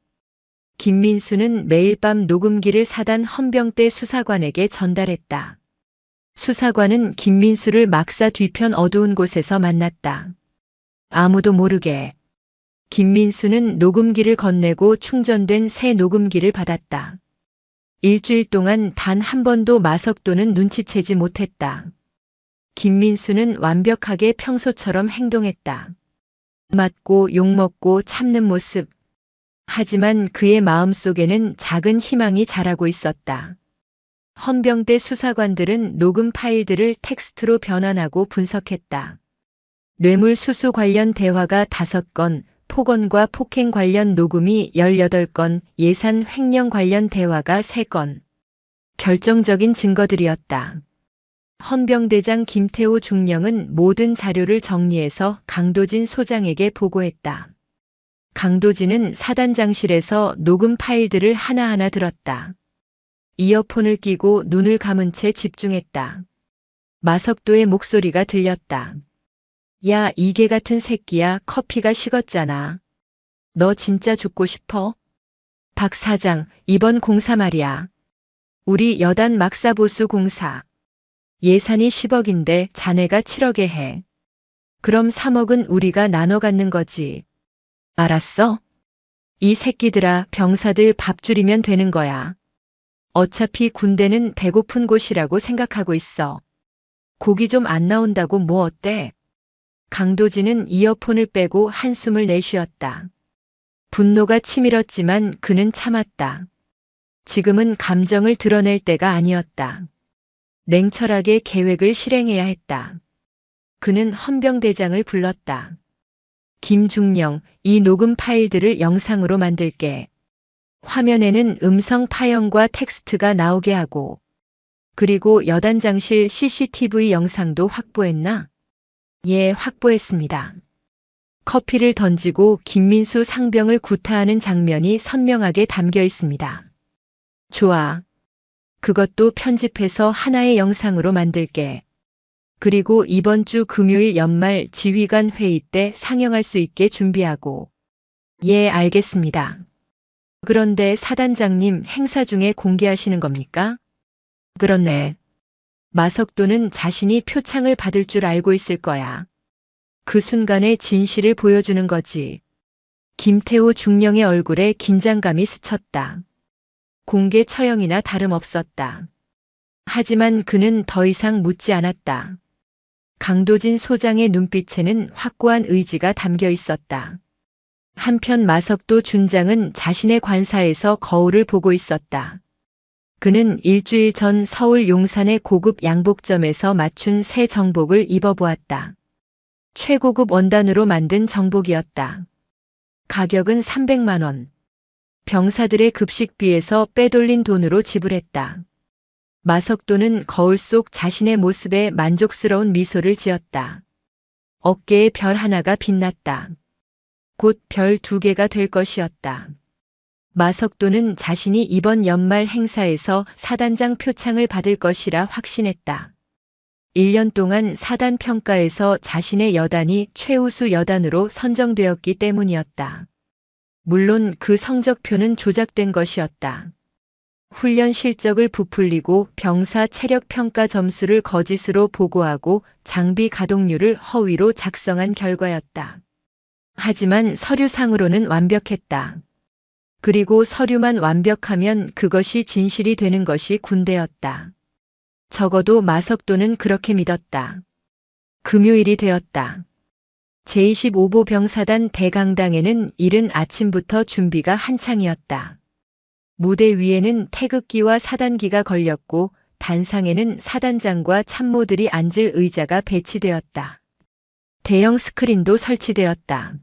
김민수는 매일 밤 녹음기를 사단 헌병대 수사관에게 전달했다. 수사관은 김민수를 막사 뒤편 어두운 곳에서 만났다. 아무도 모르게. 김민수는 녹음기를 건네고 충전된 새 녹음기를 받았다. 일주일 동안 단 한 번도 마석도는 눈치채지 못했다. 김민수는 완벽하게 평소처럼 행동했다. 맞고 욕먹고 참는 모습. 하지만 그의 마음속에는 작은 희망이 자라고 있었다. 헌병대 수사관들은 녹음 파일들을 텍스트로 변환하고 분석했다. 뇌물 수수 관련 대화가 5건, 폭언과 폭행 관련 녹음이 18건, 예산 횡령 관련 대화가 3건. 결정적인 증거들이었다. 헌병대장 김태호 중령은 모든 자료를 정리해서 강도진 소장에게 보고했다. 강도진은 사단장실에서 녹음 파일들을 하나하나 들었다. 이어폰을 끼고 눈을 감은 채 집중했다. 마석도의 목소리가 들렸다. 야, 이개 같은 새끼야, 커피가 식었잖아. 너 진짜 죽고 싶어? 박 사장, 이번 공사 말이야. 우리 여단 막사보수 공사. 예산이 10억인데 자네가 7억에 해. 그럼 3억은 우리가 나눠 갖는 거지. 알았어? 이 새끼들아, 병사들 밥 줄이면 되는 거야. 어차피 군대는 배고픈 곳이라고 생각하고 있어. 고기 좀 안 나온다고 뭐 어때? 강도진은 이어폰을 빼고 한숨을 내쉬었다. 분노가 치밀었지만 그는 참았다. 지금은 감정을 드러낼 때가 아니었다. 냉철하게 계획을 실행해야 했다. 그는 헌병대장을 불렀다. 김중령, 이 녹음 파일들을 영상으로 만들게. 화면에는 음성 파형과 텍스트가 나오게 하고. 그리고 여단장실 CCTV 영상도 확보했나? 예, 확보했습니다. 커피를 던지고 김민수 상병을 구타하는 장면이 선명하게 담겨 있습니다. 좋아. 그것도 편집해서 하나의 영상으로 만들게. 그리고 이번 주 금요일 연말 지휘관 회의 때 상영할 수 있게 준비하고. 예, 알겠습니다. 그런데 사단장님, 행사 중에 공개하시는 겁니까? 그렇네. 마석도는 자신이 표창을 받을 줄 알고 있을 거야. 그 순간의 진실을 보여주는 거지. 김태호 중령의 얼굴에 긴장감이 스쳤다. 공개 처형이나 다름없었다. 하지만 그는 더 이상 묻지 않았다. 강도진 소장의 눈빛에는 확고한 의지가 담겨 있었다. 한편 마석도 준장은 자신의 관사에서 거울을 보고 있었다. 그는 일주일 전 서울 용산의 고급 양복점에서 맞춘 새 정복을 입어보았다. 최고급 원단으로 만든 정복이었다. 가격은 300만 원. 병사들의 급식비에서 빼돌린 돈으로 지불했다. 마석도는 거울 속 자신의 모습에 만족스러운 미소를 지었다. 어깨에 별 하나가 빛났다. 곧 별 2개가 될 것이었다. 마석도는 자신이 이번 연말 행사에서 사단장 표창을 받을 것이라 확신했다. 1년 동안 사단 평가에서 자신의 여단이 최우수 여단으로 선정되었기 때문이었다. 물론 그 성적표는 조작된 것이었다. 훈련 실적을 부풀리고 병사 체력 평가 점수를 거짓으로 보고하고 장비 가동률을 허위로 작성한 결과였다. 하지만 서류상으로는 완벽했다. 그리고 서류만 완벽하면 그것이 진실이 되는 것이 군대였다. 적어도 마석도는 그렇게 믿었다. 금요일이 되었다. 제25보 병사단 대강당에는 이른 아침부터 준비가 한창이었다. 무대 위에는 태극기와 사단기가 걸렸고 단상에는 사단장과 참모들이 앉을 의자가 배치되었다. 대형 스크린도 설치되었다.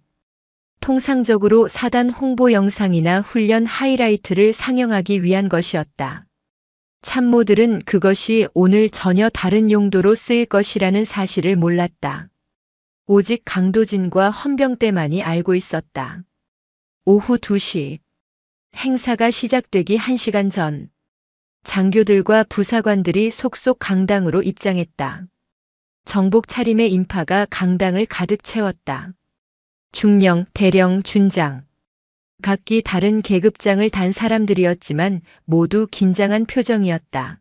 통상적으로 사단 홍보 영상이나 훈련 하이라이트를 상영하기 위한 것이었다. 참모들은 그것이 오늘 전혀 다른 용도로 쓰일 것이라는 사실을 몰랐다. 오직 강도진과 헌병대만이 알고 있었다. 오후 2시. 행사가 시작되기 1시간 전. 장교들과 부사관들이 속속 강당으로 입장했다. 정복 차림의 인파가 강당을 가득 채웠다. 중령, 대령, 준장. 각기 다른 계급장을 단 사람들이었지만 모두 긴장한 표정이었다.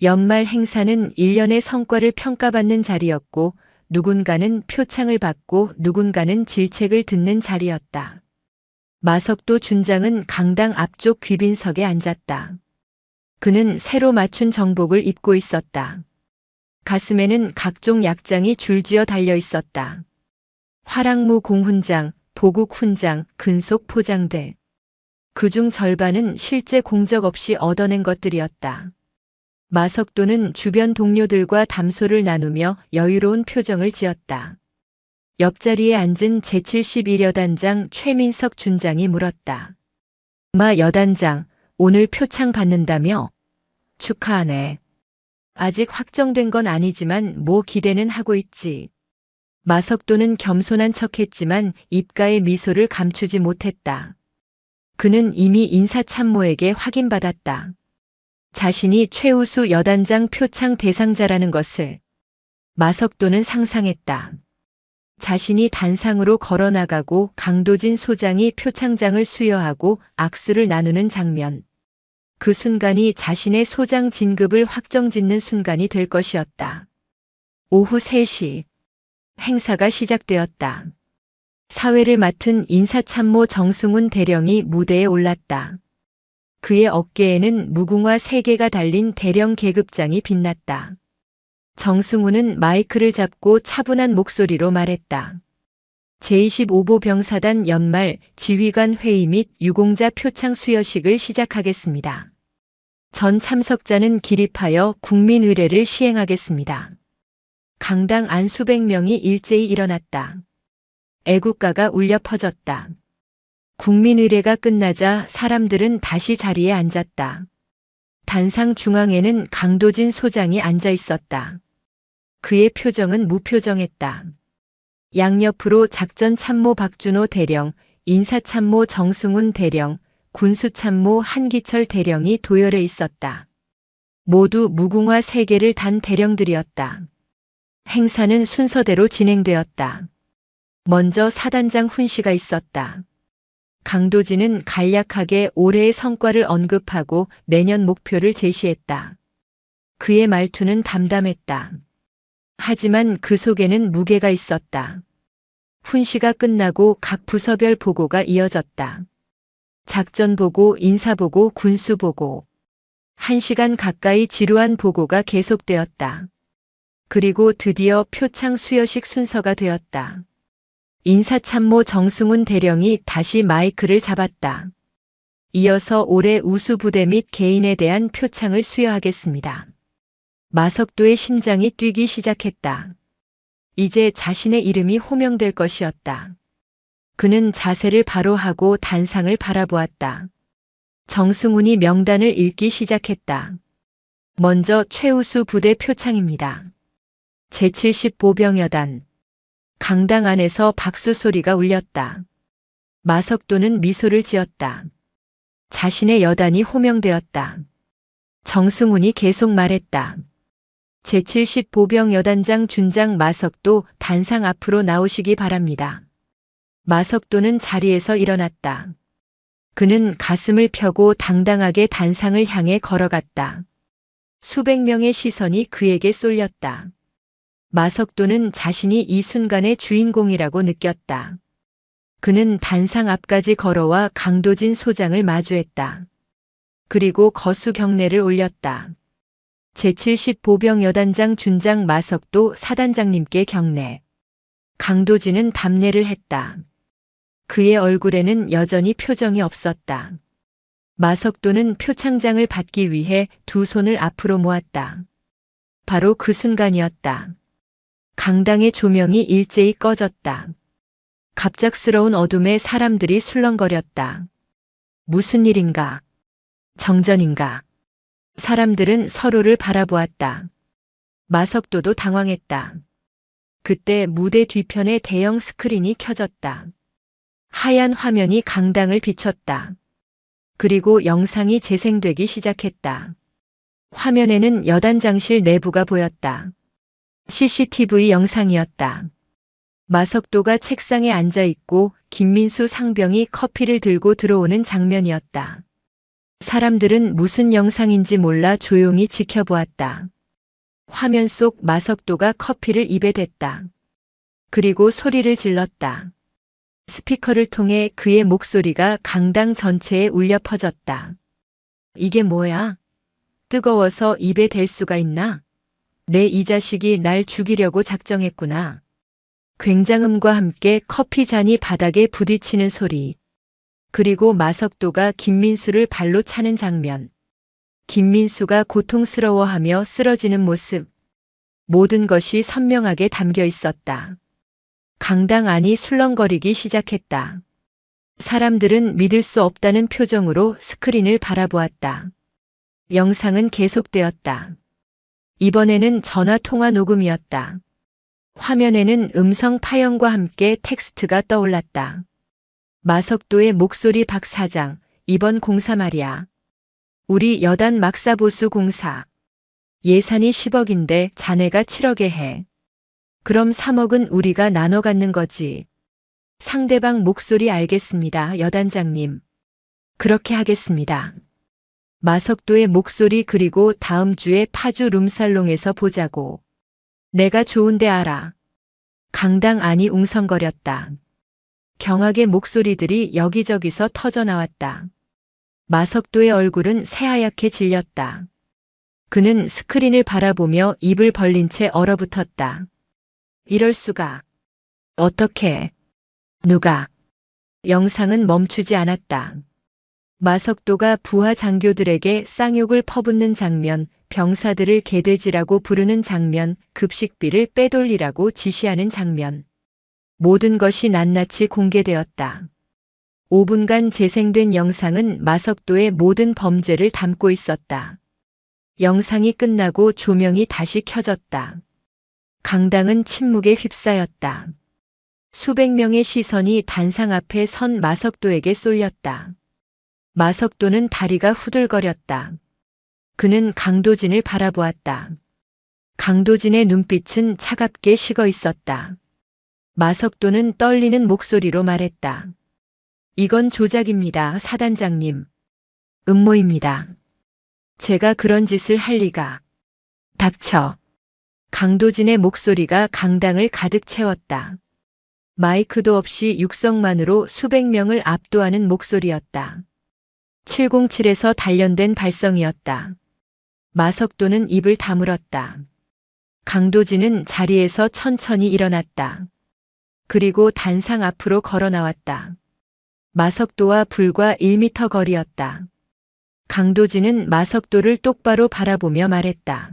연말 행사는 1년의 성과를 평가받는 자리였고 누군가는 표창을 받고 누군가는 질책을 듣는 자리였다. 마석도 준장은 강당 앞쪽 귀빈석에 앉았다. 그는 새로 맞춘 정복을 입고 있었다. 가슴에는 각종 약장이 줄지어 달려 있었다. 화랑무 공훈장, 보국 훈장, 근속 포장들. 그중 절반은 실제 공적 없이 얻어낸 것들이었다. 마석도는 주변 동료들과 담소를 나누며 여유로운 표정을 지었다. 옆자리에 앉은 제71여단장 최민석 준장이 물었다. 마 여단장, 오늘 표창 받는다며? 축하하네. 아직 확정된 건 아니지만 뭐 기대는 하고 있지. 마석도는 겸손한 척했지만 입가의 미소를 감추지 못했다. 그는 이미 인사참모에게 확인받았다. 자신이 최우수 여단장 표창 대상자라는 것을. 마석도는 상상했다. 자신이 단상으로 걸어나가고 강도진 소장이 표창장을 수여하고 악수를 나누는 장면. 그 순간이 자신의 소장 진급을 확정짓는 순간이 될 것이었다. 오후 3시. 행사가 시작되었다. 사회를 맡은 인사참모 정승훈 대령이 무대에 올랐다. 그의 어깨에는 무궁화 3개가 달린 대령 계급장이 빛났다. 정승훈은 마이크를 잡고 차분한 목소리로 말했다. 제25보 병사단 연말 지휘관 회의 및 유공자 표창 수여식을 시작하겠습니다. 전 참석자는 기립하여 국민 의례를 시행하겠습니다. 강당 안 수백 명이 일제히 일어났다. 애국가가 울려 퍼졌다. 국민 의례가 끝나자 사람들은 다시 자리에 앉았다. 단상 중앙에는 강도진 소장이 앉아 있었다. 그의 표정은 무표정했다. 양옆으로 작전참모 박준호 대령, 인사참모 정승훈 대령, 군수참모 한기철 대령이 도열해 있었다. 모두 무궁화 3개를 단 대령들이었다. 행사는 순서대로 진행되었다. 먼저 사단장 훈시가 있었다. 강도진은 간략하게 올해의 성과를 언급하고 내년 목표를 제시했다. 그의 말투는 담담했다. 하지만 그 속에는 무게가 있었다. 훈시가 끝나고 각 부서별 보고가 이어졌다. 작전보고, 인사보고, 군수보고. 1시간 가까이 지루한 보고가 계속되었다. 그리고 드디어 표창 수여식 순서가 되었다. 인사참모 정승훈 대령이 다시 마이크를 잡았다. 이어서 올해 우수부대 및 개인에 대한 표창을 수여하겠습니다. 마석도의 심장이 뛰기 시작했다. 이제 자신의 이름이 호명될 것이었다. 그는 자세를 바로 하고 단상을 바라보았다. 정승훈이 명단을 읽기 시작했다. 먼저 최우수 부대 표창입니다. 제70보병여단. 강당 안에서 박수 소리가 울렸다. 마석도는 미소를 지었다. 자신의 여단이 호명되었다. 정승훈이 계속 말했다. 제70보병여단장 준장 마석도 단상 앞으로 나오시기 바랍니다. 마석도는 자리에서 일어났다. 그는 가슴을 펴고 당당하게 단상을 향해 걸어갔다. 수백 명의 시선이 그에게 쏠렸다. 마석도는 자신이 이 순간의 주인공이라고 느꼈다. 그는 단상 앞까지 걸어와 강도진 소장을 마주했다. 그리고 거수 경례를 올렸다. 제70보병여단장 준장 마석도 사단장님께 경례. 강도진은 답례를 했다. 그의 얼굴에는 여전히 표정이 없었다. 마석도는 표창장을 받기 위해 두 손을 앞으로 모았다. 바로 그 순간이었다. 강당의 조명이 일제히 꺼졌다. 갑작스러운 어둠에 사람들이 술렁거렸다. 무슨 일인가? 정전인가? 사람들은 서로를 바라보았다. 마석도도 당황했다. 그때 무대 뒤편에 대형 스크린이 켜졌다. 하얀 화면이 강당을 비췄다. 그리고 영상이 재생되기 시작했다. 화면에는 여단장실 내부가 보였다. CCTV 영상이었다. 마석도가 책상에 앉아 있고 김민수 상병이 커피를 들고 들어오는 장면이었다. 사람들은 무슨 영상인지 몰라 조용히 지켜보았다. 화면 속 마석도가 커피를 입에 댔다. 그리고 소리를 질렀다. 스피커를 통해 그의 목소리가 강당 전체에 울려 퍼졌다. 이게 뭐야? 뜨거워서 입에 댈 수가 있나? 내 이 자식이 날 죽이려고 작정했구나. 굉장음과 함께 커피 잔이 바닥에 부딪히는 소리. 그리고 마석도가 김민수를 발로 차는 장면. 김민수가 고통스러워하며 쓰러지는 모습. 모든 것이 선명하게 담겨 있었다. 강당 안이 술렁거리기 시작했다. 사람들은 믿을 수 없다는 표정으로 스크린을 바라보았다. 영상은 계속되었다. 이번에는 전화 통화 녹음이었다. 화면에는 음성 파형과 함께 텍스트가 떠올랐다. 마석도의 목소리 박 사장, 이번 공사 말이야. 우리 여단 막사보수 공사. 예산이 10억인데 자네가 7억에 해. 그럼 3억은 우리가 나눠 갖는 거지. 상대방 목소리 알겠습니다, 여단장님. 그렇게 하겠습니다. 마석도의 목소리 그리고 다음 주에 파주 룸살롱에서 보자고. 내가 좋은데 알아. 강당 안이 웅성거렸다. 경악의 목소리들이 여기저기서 터져 나왔다. 마석도의 얼굴은 새하얗게 질렸다. 그는 스크린을 바라보며 입을 벌린 채 얼어붙었다. 이럴 수가. 어떻게? 누가? 영상은 멈추지 않았다. 마석도가 부하 장교들에게 쌍욕을 퍼붓는 장면, 병사들을 개돼지라고 부르는 장면, 급식비를 빼돌리라고 지시하는 장면. 모든 것이 낱낱이 공개되었다. 5분간 재생된 영상은 마석도의 모든 범죄를 담고 있었다. 영상이 끝나고 조명이 다시 켜졌다. 강당은 침묵에 휩싸였다. 수백 명의 시선이 단상 앞에 선 마석도에게 쏠렸다. 마석도는 다리가 후들거렸다. 그는 강도진을 바라보았다. 강도진의 눈빛은 차갑게 식어 있었다. 마석도는 떨리는 목소리로 말했다. 이건 조작입니다, 사단장님. 음모입니다. 제가 그런 짓을 할 리가. 닥쳐. 강도진의 목소리가 강당을 가득 채웠다. 마이크도 없이 육성만으로 수백 명을 압도하는 목소리였다. 707에서 단련된 발성이었다. 마석도는 입을 다물었다. 강도진은 자리에서 천천히 일어났다. 그리고 단상 앞으로 걸어 나왔다. 마석도와 불과 1미터 거리였다. 강도진은 마석도를 똑바로 바라보며 말했다.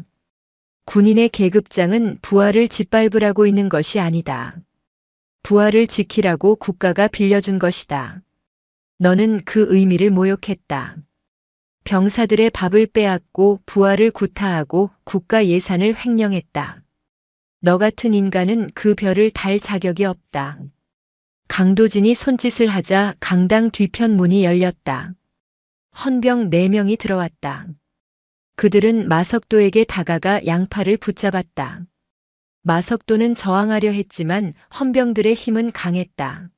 군인의 계급장은 부하를 짓밟으라고 있는 것이 아니다. 부하를 지키라고 국가가 빌려준 것이다. 너는 그 의미를 모욕했다. 병사들의 밥을 빼앗고 부하를 구타하고 국가 예산을 횡령했다. 너 같은 인간은 그 별을 달 자격이 없다. 강도진이 손짓을 하자 강당 뒤편 문이 열렸다. 헌병 4명이 들어왔다. 그들은 마석도에게 다가가 양팔을 붙잡았다. 마석도는 저항하려 했지만 헌병들의 힘은 강했다.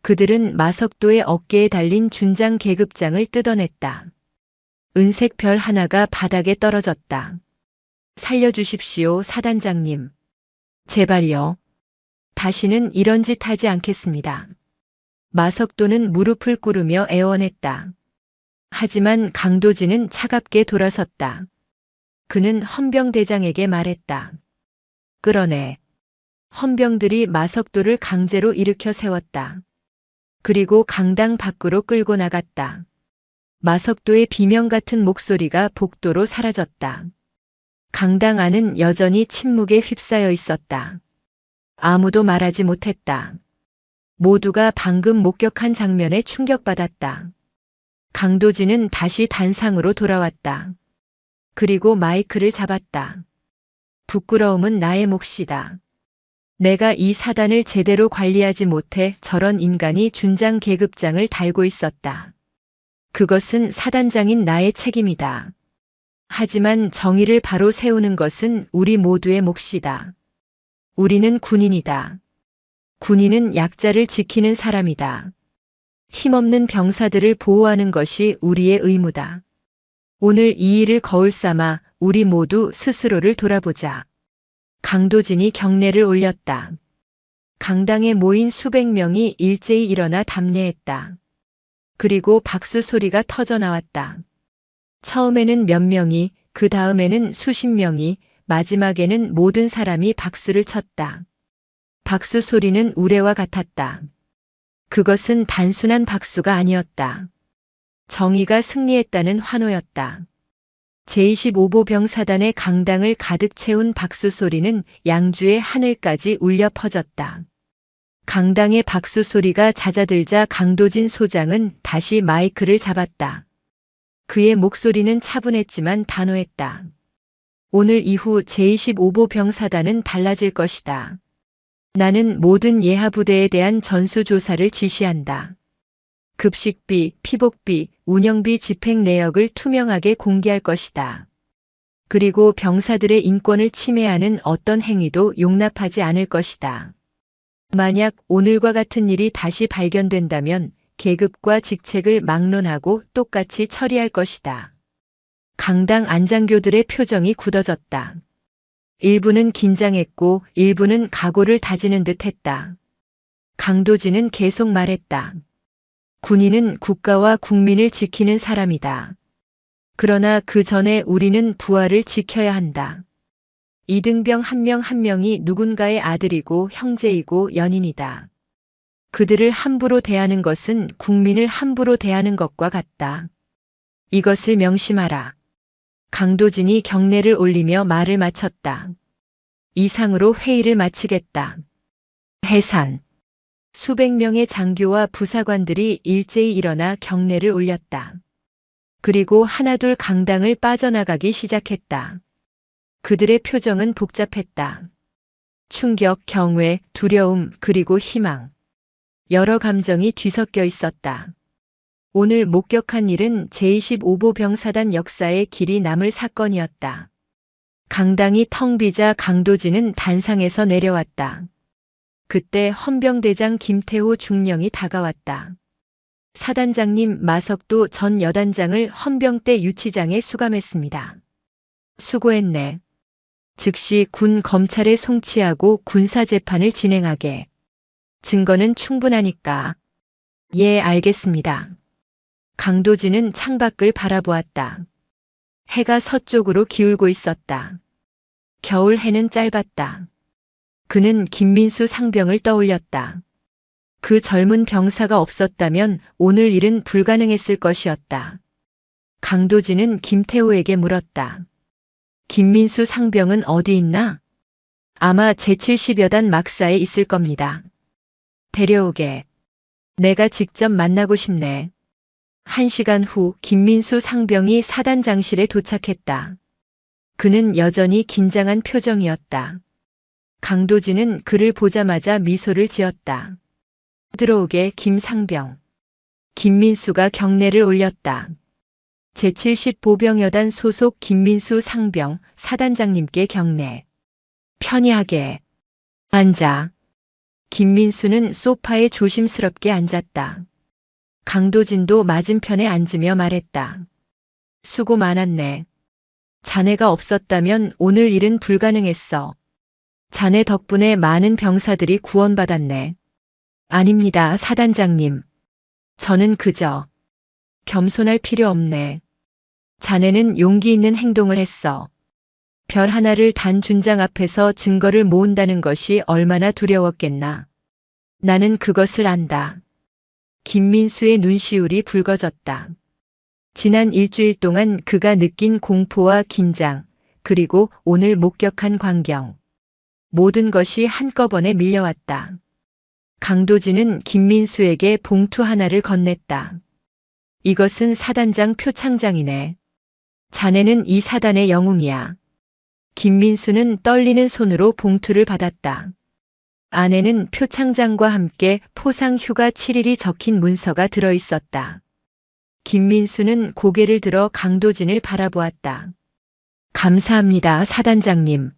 그들은 마석도의 어깨에 달린 준장 계급장을 뜯어냈다. 은색 별 하나가 바닥에 떨어졌다. 살려주십시오, 사단장님. 제발요. 다시는 이런 짓 하지 않겠습니다. 마석도는 무릎을 꿇으며 애원했다. 하지만 강도진은 차갑게 돌아섰다. 그는 헌병대장에게 말했다. 끌어내. 헌병들이 마석도를 강제로 일으켜 세웠다. 그리고 강당 밖으로 끌고 나갔다. 마석도의 비명 같은 목소리가 복도로 사라졌다. 강당 안은 여전히 침묵에 휩싸여 있었다. 아무도 말하지 못했다. 모두가 방금 목격한 장면에 충격받았다. 강도진은 다시 단상으로 돌아왔다. 그리고 마이크를 잡았다. 부끄러움은 나의 몫이다. 내가 이 사단을 제대로 관리하지 못해 저런 인간이 준장 계급장을 달고 있었다. 그것은 사단장인 나의 책임이다. 하지만 정의를 바로 세우는 것은 우리 모두의 몫이다. 우리는 군인이다. 군인은 약자를 지키는 사람이다. 힘없는 병사들을 보호하는 것이 우리의 의무다. 오늘 이 일을 거울 삼아 우리 모두 스스로를 돌아보자. 강도진이 경례를 올렸다. 강당에 모인 수백 명이 일제히 일어나 답례했다. 그리고 박수 소리가 터져 나왔다. 처음에는 몇 명이, 그 다음에는 수십 명이, 마지막에는 모든 사람이 박수를 쳤다. 박수 소리는 우레와 같았다. 그것은 단순한 박수가 아니었다. 정의가 승리했다는 환호였다. 제25보 병사단의 강당을 가득 채운 박수 소리는 양주의 하늘까지 울려 퍼졌다. 강당의 박수 소리가 잦아들자 강도진 소장은 다시 마이크를 잡았다. 그의 목소리는 차분했지만 단호했다. 오늘 이후 제25보 병사단은 달라질 것이다. 나는 모든 예하부대에 대한 전수조사를 지시한다. 급식비, 피복비, 운영비 집행 내역을 투명하게 공개할 것이다. 그리고 병사들의 인권을 침해하는 어떤 행위도 용납하지 않을 것이다. 만약 오늘과 같은 일이 다시 발견된다면 계급과 직책을 막론하고 똑같이 처리할 것이다. 강당 안장교들의 표정이 굳어졌다. 일부는 긴장했고 일부는 각오를 다지는 듯했다. 강도진은 계속 말했다. 군인은 국가와 국민을 지키는 사람이다. 그러나 그 전에 우리는 부하를 지켜야 한다. 이등병 한 명 한 명이 누군가의 아들이고 형제이고 연인이다. 그들을 함부로 대하는 것은 국민을 함부로 대하는 것과 같다. 이것을 명심하라. 강도진이 경례를 올리며 말을 마쳤다. 이상으로 회의를 마치겠다. 해산. 수백 명의 장교와 부사관들이 일제히 일어나 경례를 올렸다. 그리고 하나둘 강당을 빠져나가기 시작했다. 그들의 표정은 복잡했다. 충격, 경외, 두려움, 그리고 희망. 여러 감정이 뒤섞여 있었다. 오늘 목격한 일은 제25보 병사단 역사에 길이 남을 사건이었다. 강당이 텅 비자 강도진은 단상에서 내려왔다. 그때 헌병대장 김태호 중령이 다가왔다. 사단장님 마석도 전 여단장을 헌병대 유치장에 수감했습니다. 수고했네. 즉시 군 검찰에 송치하고 군사재판을 진행하게. 증거는 충분하니까. 예, 알겠습니다. 강도진은 창밖을 바라보았다. 해가 서쪽으로 기울고 있었다. 겨울 해는 짧았다. 그는 김민수 상병을 떠올렸다. 그 젊은 병사가 없었다면 오늘 일은 불가능했을 것이었다. 강도진은 김태호에게 물었다. 김민수 상병은 어디 있나? 아마 제70여단 막사에 있을 겁니다. 데려오게. 내가 직접 만나고 싶네. 1시간 후 김민수 상병이 사단장실에 도착했다. 그는 여전히 긴장한 표정이었다. 강도진은 그를 보자마자 미소를 지었다. 들어오게 김상병. 김민수가 경례를 올렸다. 제70보병여단 소속 김민수 상병 사단장님께 경례. 편히하게. 앉아. 김민수는 소파에 조심스럽게 앉았다. 강도진도 맞은편에 앉으며 말했다. 수고 많았네. 자네가 없었다면 오늘 일은 불가능했어. 자네 덕분에 많은 병사들이 구원받았네. 아닙니다, 사단장님. 저는 그저 겸손할 필요 없네. 자네는 용기 있는 행동을 했어. 별 하나를 단 준장 앞에서 증거를 모은다는 것이 얼마나 두려웠겠나. 나는 그것을 안다. 김민수의 눈시울이 붉어졌다. 지난 일주일 동안 그가 느낀 공포와 긴장, 그리고 오늘 목격한 광경. 모든 것이 한꺼번에 밀려왔다. 강도진은 김민수에게 봉투 하나를 건넸다. 이것은 사단장 표창장이네. 자네는 이 사단의 영웅이야. 김민수는 떨리는 손으로 봉투를 받았다. 안에는 표창장과 함께 포상 휴가 7일이 적힌 문서가 들어 있었다. 김민수는 고개를 들어 강도진을 바라보았다. 감사합니다, 사단장님.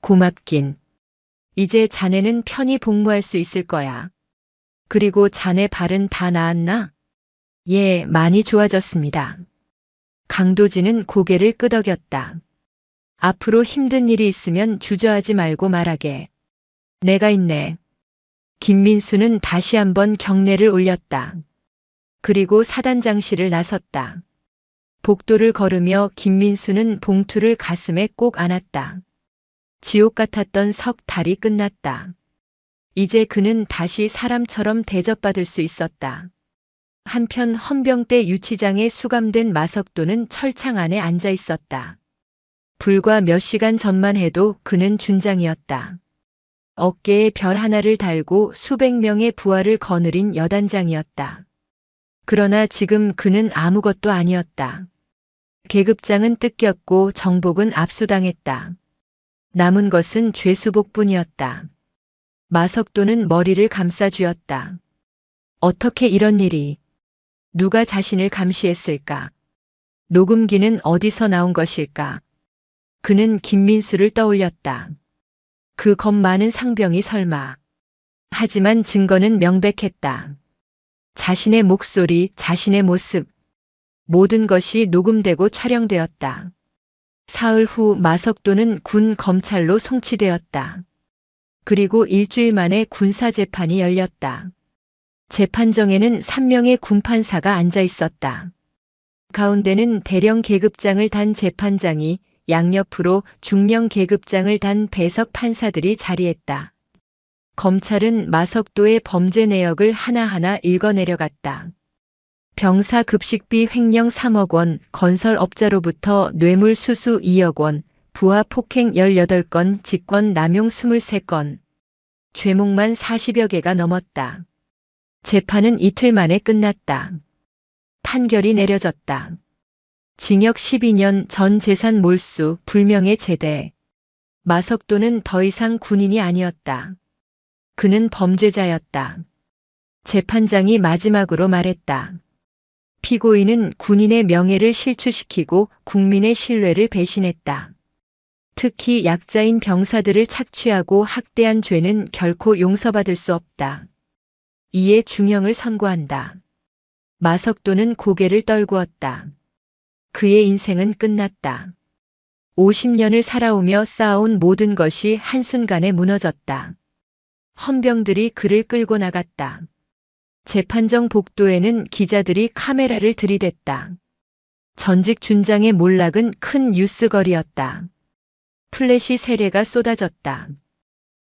고맙긴. 이제 자네는 편히 복무할 수 있을 거야. 그리고 자네 발은 다 나았나? 예, 많이 좋아졌습니다. 강도진은 고개를 끄덕였다. 앞으로 힘든 일이 있으면 주저하지 말고 말하게. 내가 있네. 김민수는 다시 한번 경례를 올렸다. 그리고 사단장실을 나섰다. 복도를 걸으며 김민수는 봉투를 가슴에 꼭 안았다. 지옥 같았던 석 달이 끝났다. 이제 그는 다시 사람처럼 대접받을 수 있었다. 한편 헌병대 유치장에 수감된 마석도는 철창 안에 앉아 있었다. 불과 몇 시간 전만 해도 그는 준장이었다. 어깨에 별 하나를 달고 수백 명의 부하를 거느린 여단장이었다. 그러나 지금 그는 아무것도 아니었다. 계급장은 뜯겼고 정복은 압수당했다. 남은 것은 죄수복뿐이었다. 마석도는 머리를 감싸 쥐었다. 어떻게 이런 일이? 누가 자신을 감시했을까? 녹음기는 어디서 나온 것일까? 그는 김민수를 떠올렸다. 그 겁 많은 상병이 설마. 하지만 증거는 명백했다. 자신의 목소리, 자신의 모습, 모든 것이 녹음되고 촬영되었다. 사흘 후 마석도는 군 검찰로 송치되었다. 그리고 일주일 만에 군사재판이 열렸다. 재판정에는 3명의 군판사가 앉아 있었다. 가운데는 대령 계급장을 단 재판장이, 양옆으로 중령 계급장을 단 배석 판사들이 자리했다. 검찰은 마석도의 범죄 내역을 하나하나 읽어내려갔다. 병사 급식비 횡령 3억 원, 건설업자로부터 뇌물 수수 2억 원, 부하 폭행 18건, 직권 남용 23건. 죄목만 40여 개가 넘었다. 재판은 이틀 만에 끝났다. 판결이 내려졌다. 징역 12년, 전 재산 몰수, 불명예 제대. 마석도는 더 이상 군인이 아니었다. 그는 범죄자였다. 재판장이 마지막으로 말했다. 피고인은 군인의 명예를 실추시키고 국민의 신뢰를 배신했다. 특히 약자인 병사들을 착취하고 학대한 죄는 결코 용서받을 수 없다. 이에 중형을 선고한다. 마석도는 고개를 떨구었다. 그의 인생은 끝났다. 50년을 살아오며 쌓아온 모든 것이 한순간에 무너졌다. 헌병들이 그를 끌고 나갔다. 재판정 복도에는 기자들이 카메라를 들이댔다. 전직 준장의 몰락은 큰 뉴스거리였다. 플래시 세례가 쏟아졌다.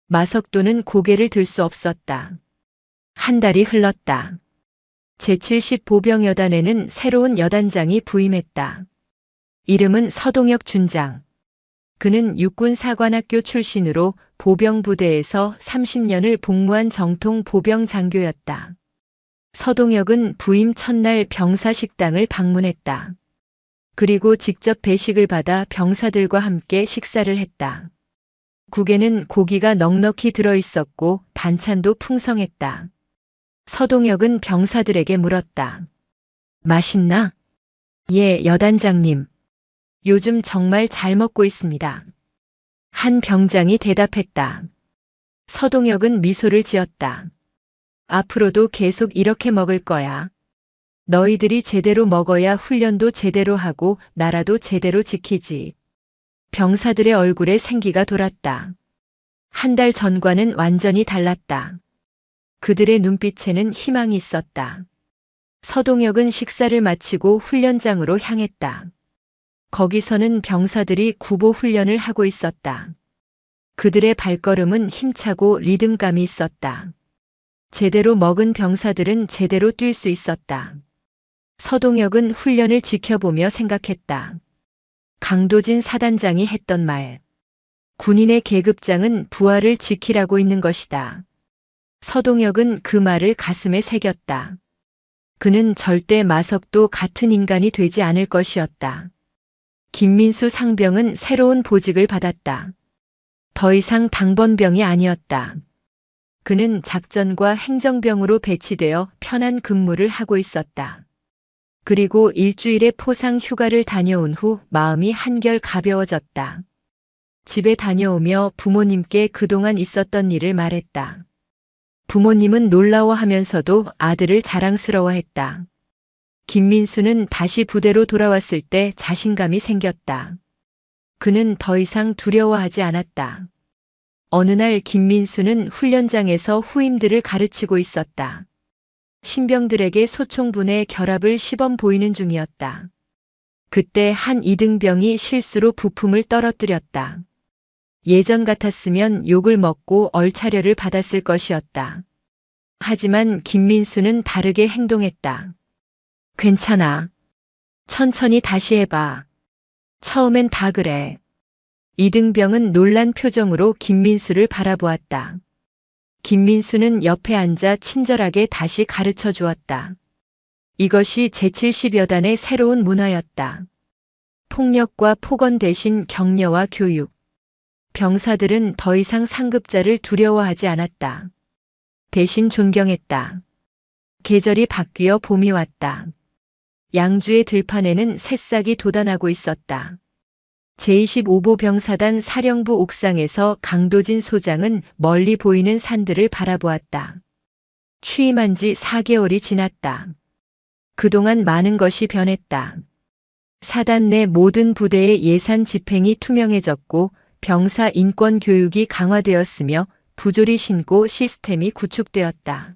마석도는 고개를 들 수 없었다. 한 달이 흘렀다. 제70 보병여단에는 새로운 여단장이 부임했다. 이름은 서동혁 준장. 그는 육군사관학교 출신으로 보병부대에서 30년을 복무한 정통 보병장교였다. 서동혁은 부임 첫날 병사식당을 방문했다. 그리고 직접 배식을 받아 병사들과 함께 식사를 했다. 국에는 고기가 넉넉히 들어있었고 반찬도 풍성했다. 서동혁은 병사들에게 물었다. 맛있나? 예, 여단장님. 요즘 정말 잘 먹고 있습니다. 한 병장이 대답했다. 서동혁은 미소를 지었다. 앞으로도 계속 이렇게 먹을 거야. 너희들이 제대로 먹어야 훈련도 제대로 하고 나라도 제대로 지키지. 병사들의 얼굴에 생기가 돌았다. 한 달 전과는 완전히 달랐다. 그들의 눈빛에는 희망이 있었다. 서동혁은 식사를 마치고 훈련장으로 향했다. 거기서는 병사들이 구보 훈련을 하고 있었다. 그들의 발걸음은 힘차고 리듬감이 있었다. 제대로 먹은 병사들은 제대로 뛸 수 있었다. 서동혁은 훈련을 지켜보며 생각했다. 강도진 사단장이 했던 말. 군인의 계급장은 부하를 지키라고 있는 것이다. 서동혁은 그 말을 가슴에 새겼다. 그는 절대 마석도 같은 인간이 되지 않을 것이었다. 김민수 상병은 새로운 보직을 받았다. 더 이상 당번병이 아니었다. 그는 작전과 행정병으로 배치되어 편한 근무를 하고 있었다. 그리고 일주일의 포상 휴가를 다녀온 후 마음이 한결 가벼워졌다. 집에 다녀오며 부모님께 그동안 있었던 일을 말했다. 부모님은 놀라워하면서도 아들을 자랑스러워했다. 김민수는 다시 부대로 돌아왔을 때 자신감이 생겼다. 그는 더 이상 두려워하지 않았다. 어느 날 김민수는 훈련장에서 후임들을 가르치고 있었다. 신병들에게 소총분의 결합을 시범 보이는 중이었다. 그때 한 이등병이 실수로 부품을 떨어뜨렸다. 예전 같았으면 욕을 먹고 얼차려를 받았을 것이었다. 하지만 김민수는 다르게 행동했다. 괜찮아. 천천히 다시 해봐. 처음엔 다 그래. 이등병은 놀란 표정으로 김민수를 바라보았다. 김민수는 옆에 앉아 친절하게 다시 가르쳐 주었다. 이것이 제70여단의 새로운 문화였다. 폭력과 폭언 대신 격려와 교육. 병사들은 더 이상 상급자를 두려워하지 않았다. 대신 존경했다. 계절이 바뀌어 봄이 왔다. 양주의 들판에는 새싹이 돋아나고 있었다. 제25보 병사단 사령부 옥상에서 강도진 소장은 멀리 보이는 산들을 바라보았다. 취임한 지 4개월이 지났다. 그동안 많은 것이 변했다. 사단 내 모든 부대의 예산 집행이 투명해졌고 병사 인권 교육이 강화되었으며 부조리 신고 시스템이 구축되었다.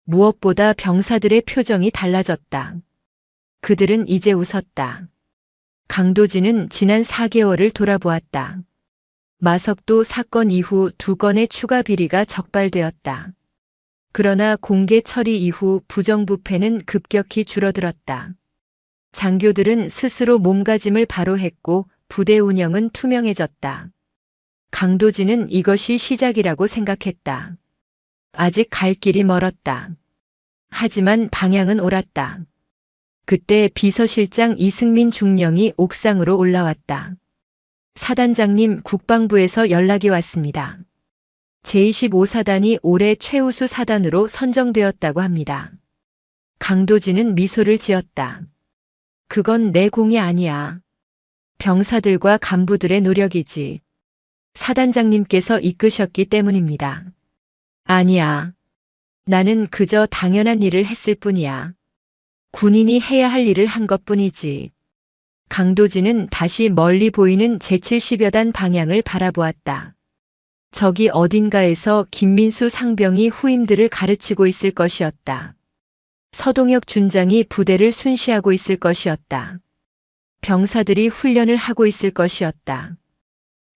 무엇보다 병사들의 표정이 달라졌다. 그들은 이제 웃었다. 강도진은 지난 4개월을 돌아보았다. 마석도 사건 이후 2건의 추가 비리가 적발되었다. 그러나 공개 처리 이후 부정부패는 급격히 줄어들었다. 장교들은 스스로 몸가짐을 바로 했고 부대 운영은 투명해졌다. 강도진은 이것이 시작이라고 생각했다. 아직 갈 길이 멀었다. 하지만 방향은 옳았다. 그때 비서실장 이승민 중령이 옥상으로 올라왔다. 사단장님, 국방부에서 연락이 왔습니다. 제25사단이 올해 최우수 사단으로 선정되었다고 합니다. 강도진은 미소를 지었다. 그건 내 공이 아니야. 병사들과 간부들의 노력이지. 사단장님께서 이끄셨기 때문입니다. 아니야. 나는 그저 당연한 일을 했을 뿐이야. 군인이 해야 할 일을 한 것뿐이지. 강도진은 다시 멀리 보이는 제70여단 방향을 바라보았다. 저기 어딘가에서 김민수 상병이 후임들을 가르치고 있을 것이었다. 서동혁 준장이 부대를 순시하고 있을 것이었다. 병사들이 훈련을 하고 있을 것이었다.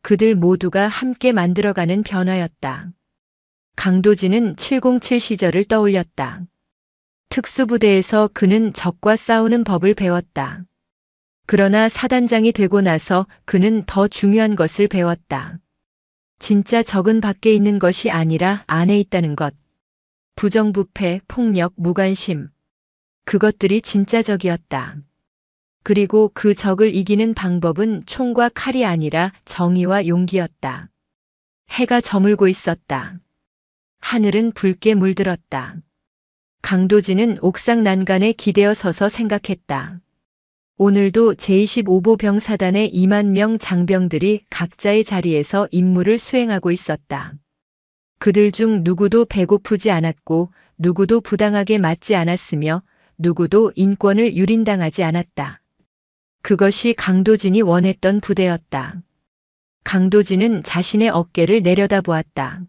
그들 모두가 함께 만들어가는 변화였다. 강도진은 707 시절을 떠올렸다. 특수부대에서 그는 적과 싸우는 법을 배웠다. 그러나 사단장이 되고 나서 그는 더 중요한 것을 배웠다. 진짜 적은 밖에 있는 것이 아니라 안에 있다는 것. 부정부패, 폭력, 무관심. 그것들이 진짜 적이었다. 그리고 그 적을 이기는 방법은 총과 칼이 아니라 정의와 용기였다. 해가 저물고 있었다. 하늘은 붉게 물들었다. 강도진은 옥상 난간에 기대어 서서 생각했다. 오늘도 제25보 병사단의 2만 명 장병들이 각자의 자리에서 임무를 수행하고 있었다. 그들 중 누구도 배고프지 않았고 누구도 부당하게 맞지 않았으며 누구도 인권을 유린당하지 않았다. 그것이 강도진이 원했던 부대였다. 강도진은 자신의 어깨를 내려다보았다.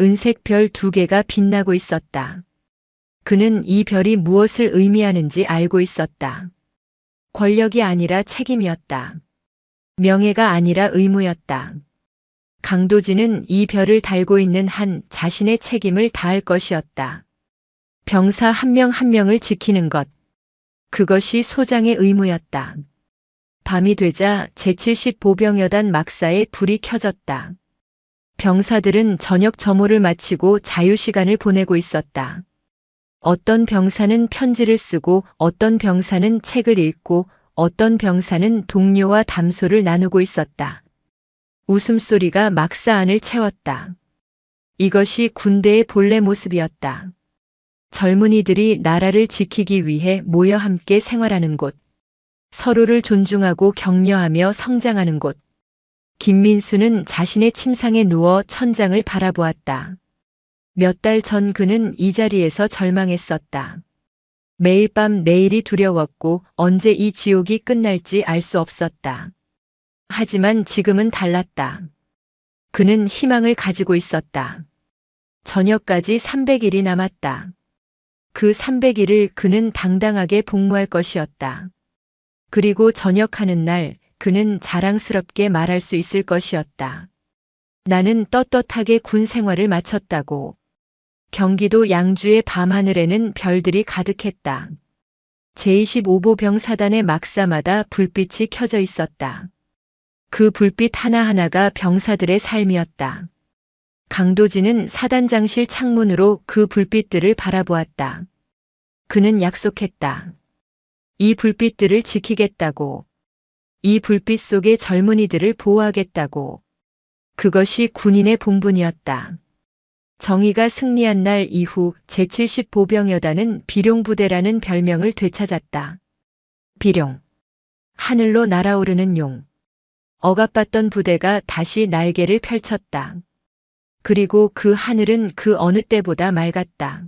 은색 별 2개가 빛나고 있었다. 그는 이 별이 무엇을 의미하는지 알고 있었다. 권력이 아니라 책임이었다. 명예가 아니라 의무였다. 강도진은 이 별을 달고 있는 한 자신의 책임을 다할 것이었다. 병사 한 명 한 명을 지키는 것. 그것이 소장의 의무였다. 밤이 되자 제70 보병여단 막사에 불이 켜졌다. 병사들은 저녁 점호를 마치고 자유시간을 보내고 있었다. 어떤 병사는 편지를 쓰고 어떤 병사는 책을 읽고 어떤 병사는 동료와 담소를 나누고 있었다. 웃음소리가 막사 안을 채웠다. 이것이 군대의 본래 모습이었다. 젊은이들이 나라를 지키기 위해 모여 함께 생활하는 곳. 서로를 존중하고 격려하며 성장하는 곳. 김민수는 자신의 침상에 누워 천장을 바라보았다. 몇 달 전 그는 이 자리에서 절망했었다. 매일 밤 내일이 두려웠고 언제 이 지옥이 끝날지 알 수 없었다. 하지만 지금은 달랐다. 그는 희망을 가지고 있었다. 저녁까지 300일이 남았다. 그 300일을 그는 당당하게 복무할 것이었다. 그리고 전역하는 날 그는 자랑스럽게 말할 수 있을 것이었다. 나는 떳떳하게 군 생활을 마쳤다고. 경기도 양주의 밤하늘에는 별들이 가득했다. 제25보 병사단의 막사마다 불빛이 켜져 있었다. 그 불빛 하나하나가 병사들의 삶이었다. 강도진은 사단장실 창문으로 그 불빛들을 바라보았다. 그는 약속했다. 이 불빛들을 지키겠다고. 이 불빛 속의 젊은이들을 보호하겠다고. 그것이 군인의 본분이었다. 정의가 승리한 날 이후 제70 보병여단은 비룡부대라는 별명을 되찾았다. 비룡. 하늘로 날아오르는 용. 억압받던 부대가 다시 날개를 펼쳤다. 그리고 그 하늘은 그 어느 때보다 맑았다.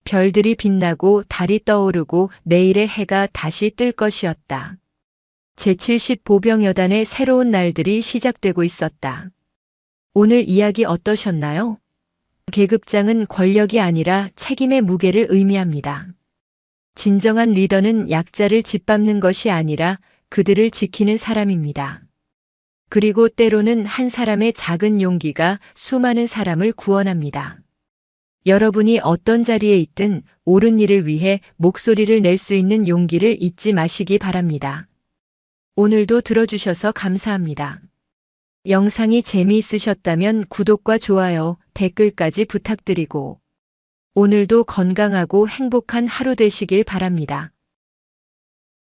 별들이 빛나고 달이 떠오르고 내일의 해가 다시 뜰 것이었다. 제70 보병여단의 새로운 날들이 시작되고 있었다. 오늘 이야기 어떠셨나요? 계급장은 권력이 아니라 책임의 무게를 의미합니다. 진정한 리더는 약자를 짓밟는 것이 아니라 그들을 지키는 사람입니다. 그리고 때로는 한 사람의 작은 용기가 수많은 사람을 구원합니다. 여러분이 어떤 자리에 있든 옳은 일을 위해 목소리를 낼 수 있는 용기를 잊지 마시기 바랍니다. 오늘도 들어주셔서 감사합니다. 영상이 재미있으셨다면 구독과 좋아요, 댓글까지 부탁드리고 오늘도 건강하고 행복한 하루 되시길 바랍니다.